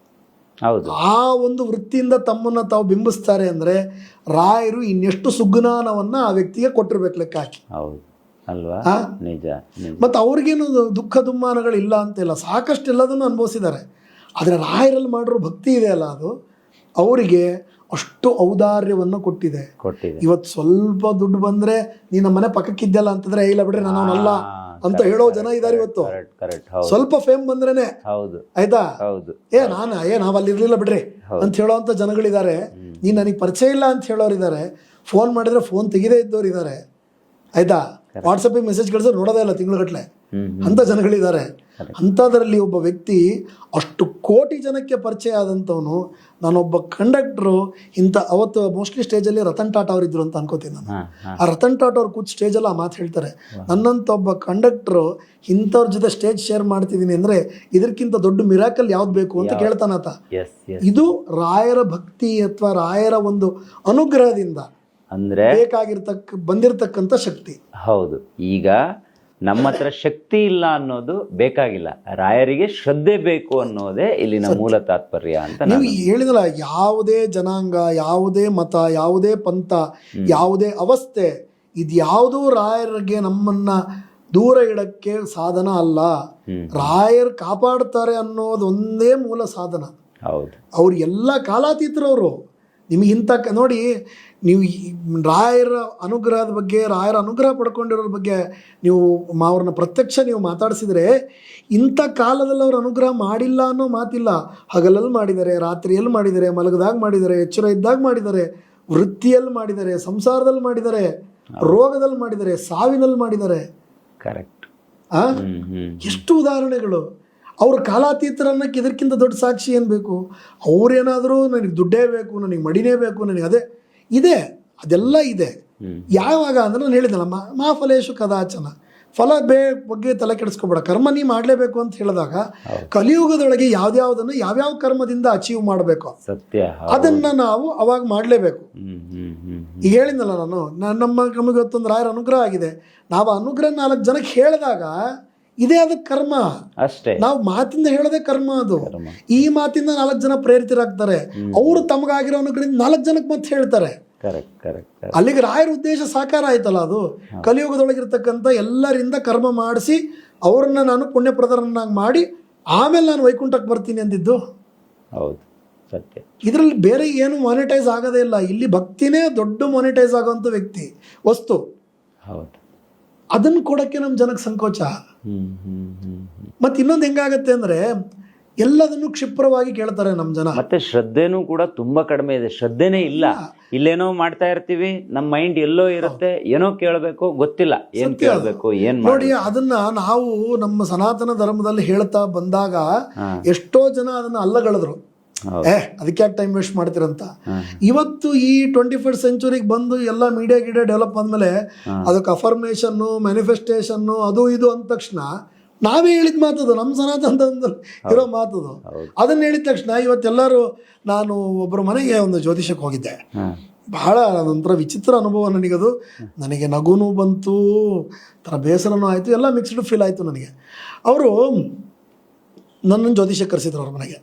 [SPEAKER 1] ಹೌದು.
[SPEAKER 2] ಆ ಒಂದು ವೃತ್ತಿಯಿಂದ ತಮ್ಮನ್ನ ತಾವು ಬಿಂಬಿಸ್ತಾರೆ ಅಂದರೆ ರಾಯರು ಇನ್ನೆಷ್ಟು ಸುಜ್ಞಾನವನ್ನ ಆ ವ್ಯಕ್ತಿಗೆ ಕೊಟ್ಟಿರ್ಬೇಕು ಲೆಕ್ಕ ಹಾಕಿ.
[SPEAKER 1] ಹೌದು ಅಲ್ವಾ? ನಿಜ.
[SPEAKER 2] ಮತ್ತು ಅವ್ರಿಗೇನು ದುಃಖ ದುಮ್ಮಾನಗಳಿಲ್ಲ ಅಂತಿಲ್ಲ, ಸಾಕಷ್ಟು ಎಲ್ಲದನ್ನು ಅನುಭವಿಸಿದ್ದಾರೆ. ಆದರೆ ರಾಯರಲ್ಲಿ ಮಾಡಿರೋ ಭಕ್ತಿ ಇದೆ ಅಲ್ಲ, ಅದು ಅವರಿಗೆ ಅಷ್ಟು ಔದಾರ್ಯವನ್ನು ಕೊಟ್ಟಿದೆ. ಇವತ್ತು ಸ್ವಲ್ಪ ದುಡ್ಡು ಬಂದರೆ ನೀನು ನಮ್ಮ ಮನೆ ಪಕ್ಕಕ್ಕಿದ್ದಲ್ಲ ಅಂತಂದ್ರೆ ಇಲ್ಲ ಬಿಡ್ರಿ ನಾನು ಅವನಲ್ಲ ಅಂತ ಹೇಳೋ ಜನ ಇದ್ದಾರೆ ಇವತ್ತು. ಸ್ವಲ್ಪ ಫೇಮ್ ಬಂದ್ರೇನೆ ಆಯ್ತಾ ನಾವ್ ಅಲ್ಲಿ ಇರ್ಲಿಲ್ಲ ಬಿಡ್ರಿ ಅಂತ ಹೇಳೋಂಥ ಜನಗಳಿದ್ದಾರೆ. ನೀನ್ ನನಗೆ ಪರಿಚಯ ಇಲ್ಲ ಅಂತ ಹೇಳೋರಿದ್ದಾರೆ. ಫೋನ್ ಮಾಡಿದ್ರೆ ಫೋನ್ ತೆಗಿದೇ ಇದ್ದವ್ರು ಇದ್ದಾರೆ. ಆಯ್ತಾ, ವಾಟ್ಸಪ್ಪಿಗೆ ಮೆಸೇಜ್ ಕಳಿಸೋ ನೋಡೋದೇ ಇಲ್ಲ ತಿಂಗಳುಗಟ್ಲೆ ಅಂತ ಜನಗಳಿದ್ದಾರೆ. ಅಂಥದ್ರಲ್ಲಿ ಒಬ್ಬ ವ್ಯಕ್ತಿ ಅಷ್ಟು ಕೋಟಿ ಜನಕ್ಕೆ ಪರಿಚಯ ಆದಂಥವನು. ನಾನೊಬ್ಬ ಕಂಡಕ್ಟ್ರು ಇಂಥ ಅವತ್ತು ಮೋಸ್ಟ್ಲಿ ಸ್ಟೇಜಲ್ಲಿ ರತನ್ ಟಾಟಾ ಅವರಿದ್ರು ಅಂತ ಅನ್ಕೋತೀನಿ ನಾನು. ಆ ರತನ್ ಟಾಟಾ ಅವ್ರು ಕೂತ್ ಸ್ಟೇಜಲ್ಲಿ ಆ ಮಾತು ಹೇಳ್ತಾರೆ, ನನ್ನಂಥ ಒಬ್ಬ ಕಂಡಕ್ಟ್ರು ಇಂಥವ್ರ ಜೊತೆ ಸ್ಟೇಜ್ ಶೇರ್ ಮಾಡ್ತಿದ್ದೀನಿ ಅಂದರೆ ಇದಕ್ಕಿಂತ ದೊಡ್ಡ ಮಿರಾಕಲ್ ಯಾವ್ದು ಬೇಕು ಅಂತ ಕೇಳ್ತಾನಾತ. ಇದು ರಾಯರ ಭಕ್ತಿ ಅಥವಾ ರಾಯರ ಒಂದು ಅನುಗ್ರಹದಿಂದ ಅಂದ್ರೆ ಬಂದಿರತಕ್ಕಂಥ ಶಕ್ತಿ.
[SPEAKER 1] ಹೌದು. ಈಗ ನಮ್ಮ ಹತ್ರ ಶಕ್ತಿ ಇಲ್ಲ ಅನ್ನೋದು ಬೇಕಾಗಿಲ್ಲ, ರಾಯರಿಗೆ ಶ್ರದ್ಧೆ ಬೇಕು ಅನ್ನೋದೇ ಇಲ್ಲಿನ ಮೂಲ ತಾತ್ಪರ್ಯ ಅಂತ
[SPEAKER 2] ನೀವು ಹೇಳಿದಲ್ಲ. ಯಾವುದೇ ಜನಾಂಗ, ಯಾವುದೇ ಮತ, ಯಾವುದೇ ಪಂಥ, ಯಾವುದೇ ಅವಸ್ಥೆ, ಇದ್ಯಾವುದೂ ರಾಯರಿಗೆ ನಮ್ಮನ್ನ ದೂರ ಇಡಕ್ಕೆ ಸಾಧನ ಅಲ್ಲ. ರಾಯರು ಕಾಪಾಡ್ತಾರೆ ಅನ್ನೋದು ಒಂದೇ ಮೂಲ ಸಾಧನ.
[SPEAKER 1] ಹೌದು.
[SPEAKER 2] ಅವ್ರು ಎಲ್ಲ ಕಾಲಾತೀತರವರು. ನಿಮಗಿಂತ ನೋಡಿ, ನೀವು ರಾಯರ ಅನುಗ್ರಹದ ಬಗ್ಗೆ, ರಾಯರ ಅನುಗ್ರಹ ಪಡ್ಕೊಂಡಿರೋರ ಬಗ್ಗೆ ನೀವು ಅವ್ರನ್ನ ಪ್ರತ್ಯಕ್ಷ ನೀವು ಮಾತಾಡಿಸಿದ್ರೆ, ಇಂಥ ಕಾಲದಲ್ಲಿ ಅವ್ರ ಅನುಗ್ರಹ ಮಾಡಿಲ್ಲ ಅನ್ನೋ ಮಾತಿಲ್ಲ. ಹಗಲಲ್ಲಿ ಮಾಡಿದ್ದಾರೆ, ರಾತ್ರಿಯಲ್ಲಿ ಮಾಡಿದ್ದಾರೆ, ಮಲಗದಾಗ ಮಾಡಿದ್ದಾರೆ, ಎಚ್ಚರ ಇದ್ದಾಗ ಮಾಡಿದ್ದಾರೆ, ವೃತ್ತಿಯಲ್ಲಿ ಮಾಡಿದ್ದಾರೆ, ಸಂಸಾರದಲ್ಲಿ ಮಾಡಿದ್ದಾರೆ, ರೋಗದಲ್ಲಿ ಮಾಡಿದ್ದಾರೆ, ಸಾವಿನಲ್ಲಿ ಮಾಡಿದ್ದಾರೆ.
[SPEAKER 1] ಕರೆಕ್ಟ್.
[SPEAKER 2] ಎಷ್ಟು ಉದಾಹರಣೆಗಳು. ಅವ್ರ ಕಾಲಾತೀತರನ್ನಕ್ಕೆ ಇದಕ್ಕಿಂತ ದೊಡ್ಡ ಸಾಕ್ಷಿ ಏನು ಬೇಕು? ಅವ್ರೇನಾದರೂ ನನಗೆ ದುಡ್ಡೇ ಬೇಕು, ನನಗೆ ಮಡಿನೇ ಬೇಕು, ನನಗೆ ಅದೇ ಇದೆ, ಅದೆಲ್ಲ ಇದೆ. ಯಾವಾಗ ಅಂದ್ರೆ ನಾನು ಹೇಳಿದಲ್ಲ, ಮಾಫಲೇಶು ಕದಾಚನ, ಫಲ ಬಗ್ಗೆ ತಲೆ ಕೆಡಿಸ್ಕೊಬೇಡ, ಕರ್ಮ ನೀ ಮಾಡಲೇಬೇಕು ಅಂತ ಹೇಳಿದಾಗ ಕಲಿಯುಗದೊಳಗೆ ಯಾವ್ದಾವುದನ್ನು ಯಾವ್ಯಾವ ಕರ್ಮದಿಂದ ಅಚೀವ್ ಮಾಡಬೇಕು ಅದನ್ನ ನಾವು ಅವಾಗ ಮಾಡಲೇಬೇಕು. ಈಗ ಹೇಳಿದ್ನಲ್ಲ ನಾನು, ನಮಗೆ ಇವತ್ತೊಂದು ರಾಯರ ಅನುಗ್ರಹ ಆಗಿದೆ. ನಾವು ಅನುಗ್ರಹ 4 ಜನಕ್ಕೆ ಹೇಳಿದಾಗ ಇದೇ ಅದಕ್ಕೆ ಕರ್ಮ
[SPEAKER 1] ಅಷ್ಟೇ.
[SPEAKER 2] ನಾವು ಮಾತಿಂದ ಹೇಳೋದೇ ಕರ್ಮ ಅದು. ಈ ಮಾತಿಂದ 4 ಜನ ಪ್ರೇರಿತರಾಗ್ತಾರೆ. ಅವರು ತಮಗಾಗಿರೋ ಅನುಗ್ರಹದಿಂದ 4 ಜನಕ್ಕೆ ಮತ್ತೆ ಹೇಳ್ತಾರೆ. ಅಲ್ಲಿಗೆ ರಾಯರ ಉದ್ದೇಶ ಸಾಕಾರ ಆಯ್ತಲ್ಲ. ಅದು ಕಲಿಯುಗದೊಳಗಿರ್ತಕ್ಕಂಥ ಎಲ್ಲರಿಂದ ಕರ್ಮ ಮಾಡಿಸಿ ಅವ್ರನ್ನ ನಾನು ಪುಣ್ಯಪ್ರದರನ್ನಾಗಿ ಮಾಡಿ ಆಮೇಲೆ ನಾನು ವೈಕುಂಠಕ್ಕೆ ಬರ್ತೀನಿ ಅಂದಿದ್ದು.
[SPEAKER 1] ಹೌದು, ಸತ್ಯ.
[SPEAKER 2] ಇದರಲ್ಲಿ ಬೇರೆ ಏನು ಮಾನಿಟೈಸ್ ಆಗೋದೇ ಇಲ್ಲ. ಇಲ್ಲಿ ಭಕ್ತಿನೇ ದೊಡ್ಡ ಮಾನಿಟೈಸ್ ಆಗೋವಂಥ ವ್ಯಕ್ತಿ ವಸ್ತು.
[SPEAKER 1] ಹೌದು.
[SPEAKER 2] ಅದನ್ನು ಕೊಡೋಕ್ಕೆ ನಮ್ಮ ಜನಕ್ಕೆ ಸಂಕೋಚ. ಮತ್ತೆ ಇನ್ನೊಂದು ಹೆಂಗಾಗತ್ತೆ ಅಂದ್ರೆ ಎಲ್ಲದನ್ನು ಕ್ಷಿಪ್ರವಾಗಿ ಕೇಳ್ತಾರೆ ನಮ್ಮ ಜನ.
[SPEAKER 1] ಮತ್ತೆ ಶ್ರದ್ಧೆನೂ ಕೂಡ ತುಂಬಾ ಕಡಿಮೆ ಇದೆ. ಶ್ರದ್ಧೆನೇ ಇಲ್ಲ. ಇಲ್ಲೇನೋ ಮಾಡ್ತಾ ಇರ್ತೀವಿ, ನಮ್ಮ ಮೈಂಡ್ ಎಲ್ಲೋ ಇರುತ್ತೆ, ಏನೋ ಕೇಳಬೇಕು, ಗೊತ್ತಿಲ್ಲ ಏನ್ ಕೇಳಬೇಕು, ಏನ್
[SPEAKER 2] ನೋಡಿ. ಅದನ್ನ ನಾವು ನಮ್ಮ ಸನಾತನ ಧರ್ಮದಲ್ಲಿ ಹೇಳ್ತಾ ಬಂದಾಗ ಎಷ್ಟೋ ಜನ ಅದನ್ನ ಅಲ್ಲಗಳೆದ್ರು. ಅದಕ್ಕೆ ಯಾಕೆ ಟೈಮ್ ವೇಸ್ಟ್ ಮಾಡ್ತೀರಂತ. ಇವತ್ತು ಈ 21st ಸೆಂಚುರಿಗೆ ಬಂದು ಎಲ್ಲ ಮೀಡಿಯಾ ಡೆವಲಪ್ ಆದ್ಮೇಲೆ ಅದಕ್ಕೆ ಅಫರ್ಮೇಷನ್ನು, ಮ್ಯಾನಿಫೆಸ್ಟೇಷನ್ನು, ಅದು ಇದು ಅಂದ ತಕ್ಷಣ ನಾವೇ ಹೇಳಿದ ಮಾತದು, ನಮ್ಮ ಸನಾತನದಲ್ಲಿ ಇರೋ ಮಾತದು. ಅದನ್ನ ಹೇಳಿದ ತಕ್ಷಣ ಇವತ್ತೆಲ್ಲರೂ, ನಾನು ಒಬ್ಬರ ಮನೆಗೆ ಒಂದು ಜ್ಯೋತಿಷಕ್ಕೆ ಹೋಗಿದ್ದೆ. ಬಹಳ ಅದೊಂಥರ ವಿಚಿತ್ರ ಅನುಭವ ನನಗದು. ನನಗೆ ನಗುನೂ ಬಂತು, ಥರ ಬೇಸರನೂ ಆಯಿತು, ಎಲ್ಲ ಮಿಕ್ಸ್ಡ್ ಫೀಲ್ ಆಯಿತು ನನಗೆ. ಅವರು ನನ್ನನ್ನು ಜ್ಯೋತಿಷಕ್ಕೆ ಕರೆಸಿದ್ರು ಅವ್ರ ಮನೆಗೆ.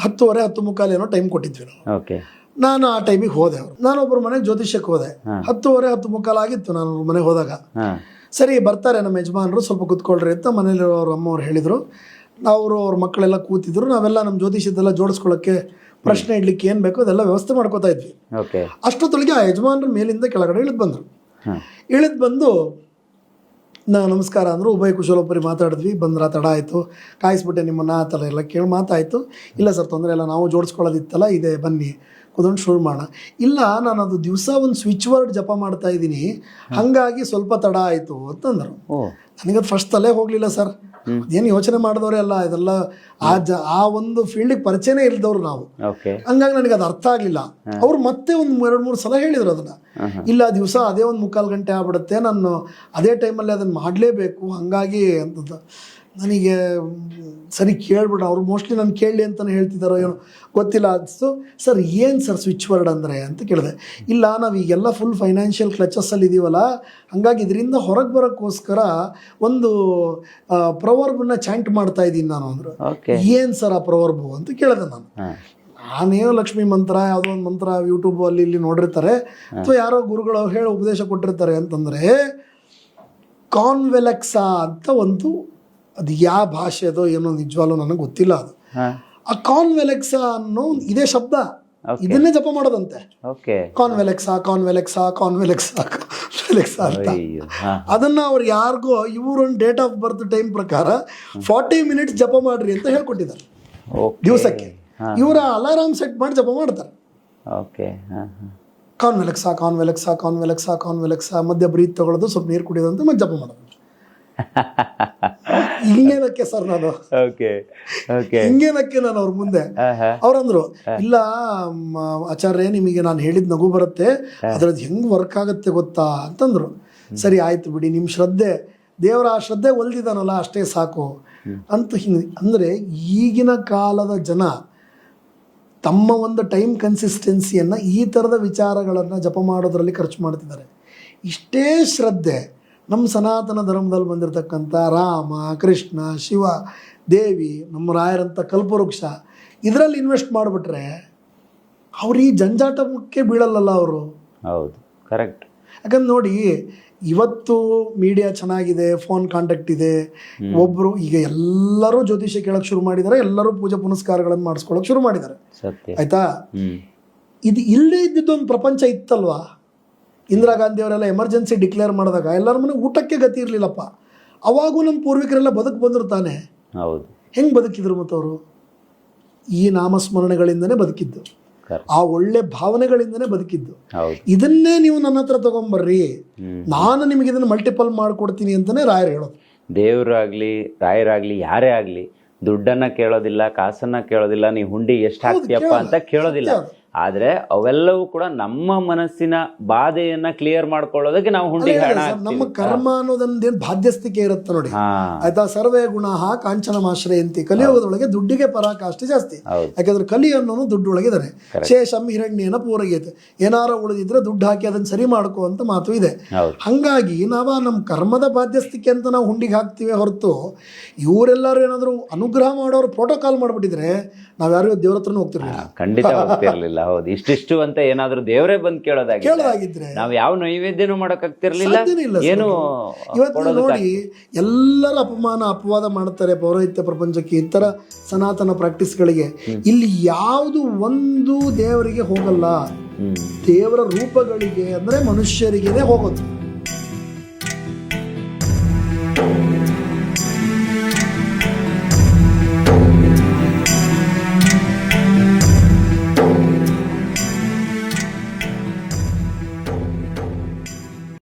[SPEAKER 2] 10:30, 10:45 ಏನೋ ಟೈಮ್ ಕೊಟ್ಟಿದ್ವಿ ನಾವು. ನಾನು ಆ ಟೈಮಿಗೆ ಹೋದೆ. ನಾನು ಒಬ್ಬರ ಮನೆಗೆ ಜ್ಯೋತಿಷಕ್ಕೆ ಹೋದೆ. 10:30, 10:45 ಆಗಿತ್ತು ನಾನು ಅವ್ರ ಮನೆಗೆ ಹೋದಾಗ. ಸರಿ ಬರ್ತಾರೆ ನಮ್ಮ ಯಜಮಾನರು, ಸ್ವಲ್ಪ ಕೂತ್ಕೊಳ್ರಿ ಅಂತ ಮನೇಲಿ ಅವ್ರ ಅಮ್ಮವ್ರು ಹೇಳಿದರು. ಅವ್ರ ಮಕ್ಕಳೆಲ್ಲ ಕೂತಿದ್ರು. ನಾವೆಲ್ಲ ನಮ್ಮ ಜ್ಯೋತಿಷದ್ದೆಲ್ಲ ಜೋಡಿಸ್ಕೊಳ್ಳೋಕ್ಕೆ, ಪ್ರಶ್ನೆ ಇಡ್ಲಿಕ್ಕೆ ಏನು ಬೇಕೋ ಅದೆಲ್ಲ ವ್ಯವಸ್ಥೆ ಮಾಡ್ಕೋತಾ ಇದ್ವಿ. ಅಷ್ಟೊತ್ತೊಳಗೆ ಆ ಯಜಮಾನರು ಮೇಲಿಂದ ಕೆಳಗಡೆ ಇಳಿದು ಬಂದರು. ಇಳಿದು ಬಂದು ನಮಸ್ಕಾರ ಅಂದರು. ಉಭಯ ಕುಶಲೋಪರಿ ಮಾತಾಡಿದ್ವಿ. ಬಂದ್ರ ತಡ ಆಯಿತು, ಕಾಯಿಸ್ಬಿಟ್ಟೆ ನಿಮ್ಮನ್ನ ಆ ಥರ ಎಲ್ಲ ಕೇಳಿ ಮಾತಾಯಿತು. ಇಲ್ಲ ಸರ್, ತೊಂದರೆ ಇಲ್ಲ, ನಾವು ಜೋಡಿಸ್ಕೊಳ್ಳೋದಿತ್ತಲ್ಲ, ಇದೆ ಬನ್ನಿ ಕೂತ್ಕೊಂಡು ಶುರು ಮಾಡೋಣ. ಇಲ್ಲ ನಾನು ಅದು ದಿವಸ ಒಂದು ಸ್ವಿಚ್ ವರ್ಡ್ ಜಪ ಮಾಡ್ತಾ ಇದ್ದೀನಿ, ಹಾಗಾಗಿ ಸ್ವಲ್ಪ ತಡ ಆಯಿತು ಅಂತಂದರು. ನನಗದು ಫಸ್ಟ್ ತಲೆ ಹೋಗಲಿಲ್ಲ ಸರ್. ಏನು ಯೋಚನೆ ಮಾಡಿದವರೇ ಅಲ್ಲ, ಇದೆಲ್ಲ ಆ ಒಂದು ಫೀಲ್ಡಿಗೆ ಪರಿಚಯನೇ ಇಲ್ದವ್ರು ನಾವು. ಹಂಗಾಗಿ ನನಗೆ ಅದು ಅರ್ಥ ಆಗಲಿಲ್ಲ. ಅವ್ರು ಮತ್ತೆ ಒಂದು 2-3 ಸಲ ಹೇಳಿದರು ಅದನ್ನು. ಇಲ್ಲ ದಿವಸ ಅದೇ ಒಂದು 3/4 ಗಂಟೆ ಆಗ್ಬಿಡುತ್ತೆ, ನಾನು ಅದೇ ಟೈಮಲ್ಲಿ ಅದನ್ನು ಮಾಡಲೇಬೇಕು, ಹಾಗಾಗಿ ಅಂತದ್ದು. ನನಗೆ ಸರಿ ಕೇಳ್ಬಿಡ, ಅವ್ರು ಮೋಸ್ಟ್ಲಿ ನಾನು ಕೇಳಲಿ ಅಂತಲೇ ಹೇಳ್ತಿದ್ದಾರೋ ಏನೋ ಗೊತ್ತಿಲ್ಲ ಅನಿಸ್ತು. ಸರ್ ಏನು ಸರ್ ಸ್ವಿಚ್ ವರ್ಡ್ ಅಂದರೆ ಅಂತ ಕೇಳಿದೆ. ಇಲ್ಲ ನಾವು ಈಗೆಲ್ಲ ಫುಲ್ ಫೈನಾನ್ಷಿಯಲ್ ಕ್ಲಚಸ್ಸಲ್ಲಿ ಇದ್ದೀವಲ್ಲ, ಹಾಗಾಗಿ ಇದರಿಂದ ಹೊರಗೆ ಬರೋಕ್ಕೋಸ್ಕರ ಒಂದು ಪ್ರವರ್ಬನ್ನ ಚಾಂಟ್ ಮಾಡ್ತಾ ಇದ್ದೀನಿ ನಾನು ಅಂದರು. ಏನು ಸರ್ ಆ ಪ್ರವರ್ಬು ಅಂತ ಕೇಳಿದೆ ನಾನು. ನಾನೇನೋ ಲಕ್ಷ್ಮೀ ಮಂತ್ರ ಯಾವುದೋ ಒಂದು ಮಂತ್ರ ಯೂಟ್ಯೂಬ್ ಅಲ್ಲಿ ಇಲ್ಲಿ ನೋಡಿರ್ತಾರೆ, ಅಥವಾ ಯಾರೋ ಗುರುಗಳು ಹೇಳೋ ಉಪದೇಶ ಕೊಟ್ಟಿರ್ತಾರೆ ಅಂತಂದರೆ, ಕಾನ್ವೆಲೆಕ್ಸಾ ಅಂತ ಒಂದು, ಅದು ಯಾವ ಭಾಷೆದೋ ಏನೋ ನಿಜವಾಗ್ಲೂ ನನಗೆ ಗೊತ್ತಿಲ್ಲ. ಅದು ಆ ಕಾನ್ವೆಲೆಕ್ಸಾ ಅನ್ನೋ ಇದೇ ಶಬ್ದ, ಇದನ್ನೇ ಜಪ ಮಾಡೋದಂತೆ. ಕಾನ್ವೆಲೆಕ್ಸಾ ಕಾನ್ವೆಲೆಕ್ಸಾ ಕಾನ್ವೆಲೆಕ್ಸಾ ಕಾನ್ವೆಲೆಕ್ಸಾ ಅಂತ. ಅದನ್ನ ಅವ್ರು ಯಾರಿಗೋ ಇವ್ರೊಂದು ಡೇಟ್ ಆಫ್ ಬರ್ತ್ ಟೈಮ್ ಪ್ರಕಾರ 40 ಮಿನಿಟ್ಸ್ ಜಪ ಮಾಡ್ರಿ ಅಂತ ಹೇಳ್ಕೊಟ್ಟಿದ್ದಾರೆ ದಿವಸಕ್ಕೆ. ಇವರ ಅಲಾರಾಮ್ ಸೆಟ್ ಮಾಡಿ ಜಪ ಮಾಡ್ತಾರೆ. ಕಾನ್ವೆಲೆಕ್ಸಾ ಕಾನ್ವೆಲೆಕ್ಸಾ ಕಾನ್ವೆಲೆಕ್ಸಾ ಕಾನ್ವೆಲೆಕ್ಸಾ, ಮಧ್ಯ ಬ್ರೀತ್ ತಗೊಳ್ಳೋದು, ಸ್ವಲ್ಪ ನೀರು ಕುಡಿಯೋದಂತ ಮತ್ತೆ ಜಪ ಮಾಡೋದು. ಹಿಂಗೇನಕ್ಕೆ ಸರ್ ನಾನು ಹಿಂಗೇನಕ್ಕೆ ನಾನು ಅವ್ರ ಮುಂದೆ ಅವ್ರಂದ್ರು, ಇಲ್ಲ ಆಚಾರ್ಯ ನಿಮಗೆ ನಾನು ಹೇಳಿದ ನಗು ಬರುತ್ತೆ, ಅದ್ರದ್ದು ಹೆಂಗ್ ವರ್ಕ್ ಆಗತ್ತೆ ಗೊತ್ತಾ ಅಂತಂದ್ರು. ಸರಿ ಆಯ್ತು ಬಿಡಿ, ನಿಮ್ಮ ಶ್ರದ್ಧೆ, ದೇವರ ಆ ಶ್ರದ್ಧೆ ಒಲ್ದಿದಾನಲ್ಲ ಅಷ್ಟೇ ಸಾಕು ಅಂತ. ಹಿಂಗೆ ಅಂದರೆ ಈಗಿನ ಕಾಲದ ಜನ ತಮ್ಮ ಒಂದು ಟೈಮ್ ಕನ್ಸಿಸ್ಟೆನ್ಸಿಯನ್ನು ಈ ಥರದ ವಿಚಾರಗಳನ್ನು ಜಪ ಮಾಡೋದ್ರಲ್ಲಿ ಖರ್ಚು ಮಾಡ್ತಿದ್ದಾರೆ. ಇಷ್ಟೇ ಶ್ರದ್ಧೆ ನಮ್ಮ ಸನಾತನ ಧರ್ಮದಲ್ಲಿ ಬಂದಿರತಕ್ಕಂಥ ರಾಮ, ಕೃಷ್ಣ, ಶಿವ, ದೇವಿ, ನಮ್ಮ ರಾಯರಂಥ ಕಲ್ಪವೃಕ್ಷ, ಇದರಲ್ಲಿ ಇನ್ವೆಸ್ಟ್ ಮಾಡಿಬಿಟ್ರೆ ಅವ್ರು ಈ ಜಂಜಾಟಕ್ಕೆ ಬೀಳಲ್ಲಲ್ಲ ಅವರು.
[SPEAKER 1] ಹೌದು, ಕರೆಕ್ಟ್.
[SPEAKER 2] ಯಾಕಂದ್ರೆ ನೋಡಿ, ಇವತ್ತು ಮೀಡಿಯಾ ಚೆನ್ನಾಗಿದೆ, ಫೋನ್ ಕಾಂಟ್ಯಾಕ್ಟ್ ಇದೆ, ಒಬ್ಬರು ಈಗ ಎಲ್ಲರೂ ಜ್ಯೋತಿಷ್ಯ ಕೇಳೋಕ್ಕೆ ಶುರು ಮಾಡಿದ್ದಾರೆ, ಎಲ್ಲರೂ ಪೂಜೆ ಪುನಸ್ಕಾರಗಳನ್ನು ಮಾಡಿಸ್ಕೊಳ್ಳೋಕೆ ಶುರು ಮಾಡಿದ್ದಾರೆ. ಆಯ್ತಾ? ಇದು ಇಲ್ಲೇ ಇದ್ದಿದ್ದೊಂದು ಪ್ರಪಂಚ ಇತ್ತಲ್ವಾ. ಇಂದಿರಾ ಗಾಂಧಿ ಅವರೆಲ್ಲ ಎಮರ್ಜೆನ್ಸಿ ಡಿಕ್ಲೇರ್ ಮಾಡಿದಾಗ ಎಲ್ಲರ ಮನೆ ಊಟಕ್ಕೆ ಗತಿ ಇರಲಿಲ್ಲಪ್ಪ. ಅವಾಗೂ ನಮ್ಮ ಪೂರ್ವಿಕರೆಲ್ಲ ಬಂದಿರ್ತಾನೆ.
[SPEAKER 1] ಹೌದು.
[SPEAKER 2] ಹೆಂಗೆ ಬದುಕಿದ್ರು ಮತ್ತವರು? ಈ ನಾಮಸ್ಮರಣೆಗಳಿಂದನೇ ಬದುಕಿದ್ದು, ಆ ಒಳ್ಳೆ ಭಾವನೆಗಳಿಂದನೇ ಬದುಕಿದ್ದು. ಇದನ್ನೇ ನೀವು ನನ್ನ ಹತ್ರ ತಗೊಂಬರ್ರಿ, ನಾನು ನಿಮಗೆ ಇದನ್ನು ಮಲ್ಟಿಪಲ್ ಮಾಡಿಕೊಡ್ತೀನಿ ಅಂತಾನೆ ರಾಯರು ಹೇಳೋದು.
[SPEAKER 1] ದೇವರಾಗ್ಲಿ ರಾಯರಾಗ್ಲಿ ಯಾರೇ ಆಗ್ಲಿ ದುಡ್ಡನ್ನ ಕೇಳೋದಿಲ್ಲ, ಕಾಸನ್ನ ಕೇಳೋದಿಲ್ಲ, ನೀವು ಹುಂಡಿ ಎಷ್ಟು ಹಾಕ್ತೀಯಪ್ಪ ಅಂತ ಕೇಳೋದಿಲ್ಲ. ಆದ್ರೆ ಅವೆಲ್ಲವೂ ಕೂಡ ನಮ್ಮ ಮನಸ್ಸಿನ ಬಾಧೆಯನ್ನ ಕ್ಲಿಯರ್ ಮಾಡ್ಕೊಳ್ಳೋದಕ್ಕೆ ನಾವು ಹುಂಡಿಗೆ ಹಣ ಹಾಕ್ತೀವಿ.
[SPEAKER 2] ನಮ್ಮ ಕರ್ಮ ಅನ್ನೋದೊಂದೇನು ಬಾಧ್ಯಸ್ಥಿಕೆ ಇರುತ್ತೆ ನೋಡಿ. ಆಯ್ತಾ? ಸರ್ವೇ ಗುಣ ಕಾಂಚನಮಾಶ್ರಯಂತಿ. ಕಲಿಯುಗದೊಳಗೆ ದುಡ್ಡಿಗೆ ಪರಾಕಾಷ್ಠೆ ಜಾಸ್ತಿ. ಯಾಕಂದ್ರೆ ಕಲಿ ಅನ್ನೋನು ದುಡ್ಡೊಳಗಿದ್ದಾನೆ. ಶೇಷಂ ಹಿರಣ್ಯನ ಪೂರೈತೆ, ಏನಾರ ಉಳಿದಿದ್ರೆ ದುಡ್ಡು ಹಾಕಿ ಅದನ್ನ ಸರಿ ಮಾಡ್ಕೋ ಅಂತ ಮಾತು ಇದೆ. ಹಂಗಾಗಿ ನಾವು ನಮ್ಮ ಕರ್ಮದ ಬಾಧ್ಯಸ್ಥಿಕೆ ಅಂತ ನಾವು ಹುಂಡಿಗೆ ಹಾಕ್ತಿವಿ ಹೊರತು, ಇವರೆಲ್ಲರೂ ಏನಾದ್ರು ಅನುಗ್ರಹ ಮಾಡೋರು ಪ್ರೋಟೋಕಾಲ್ ಮಾಡ್ಬಿಟ್ಟಿದ್ರೆ ನಾವ್ಯಾರು ದೇವ್ರ ಹತ್ರನೂ ಹೋಗ್ತಿರ್ಲಿಲ್ಲ.
[SPEAKER 1] ಖಂಡಿತ ಹೋಗ್ತಿರ್ಲಿಲ್ಲ. ಹೌದು, ಇಷ್ಟಿಷ್ಟು ಅಂತ ಏನಾದ್ರು ದೇವರೇ ಬಂದು ಕೇಳೋದಾಗಿದ್ರೆ ನಾವು ಯಾವ ನೈವೇದ್ಯನೂ ಮಾಡಕ್ ಆಗ್ತಿರ್ಲಿಲ್ಲ. ಏನು
[SPEAKER 2] ಇವತ್ತು ನೋಡಿ, ಎಲ್ಲರ ಅಪವಾದ ಮಾಡ್ತಾರೆ ಪೌರೋಹಿತ್ಯ ಪ್ರಪಂಚಕ್ಕೆ, ಈ ತರ ಸನಾತನ ಪ್ರಾಕ್ಟೀಸ್ಗಳಿಗೆ. ಇಲ್ಲಿ ಯಾವುದು ಒಂದು ದೇವರಿಗೆ ಹೋಗಲ್ಲ, ದೇವರ ರೂಪಗಳಿಗೆ ಅಂದ್ರೆ ಮನುಷ್ಯರಿಗೇನೆ ಹೋಗೋದು.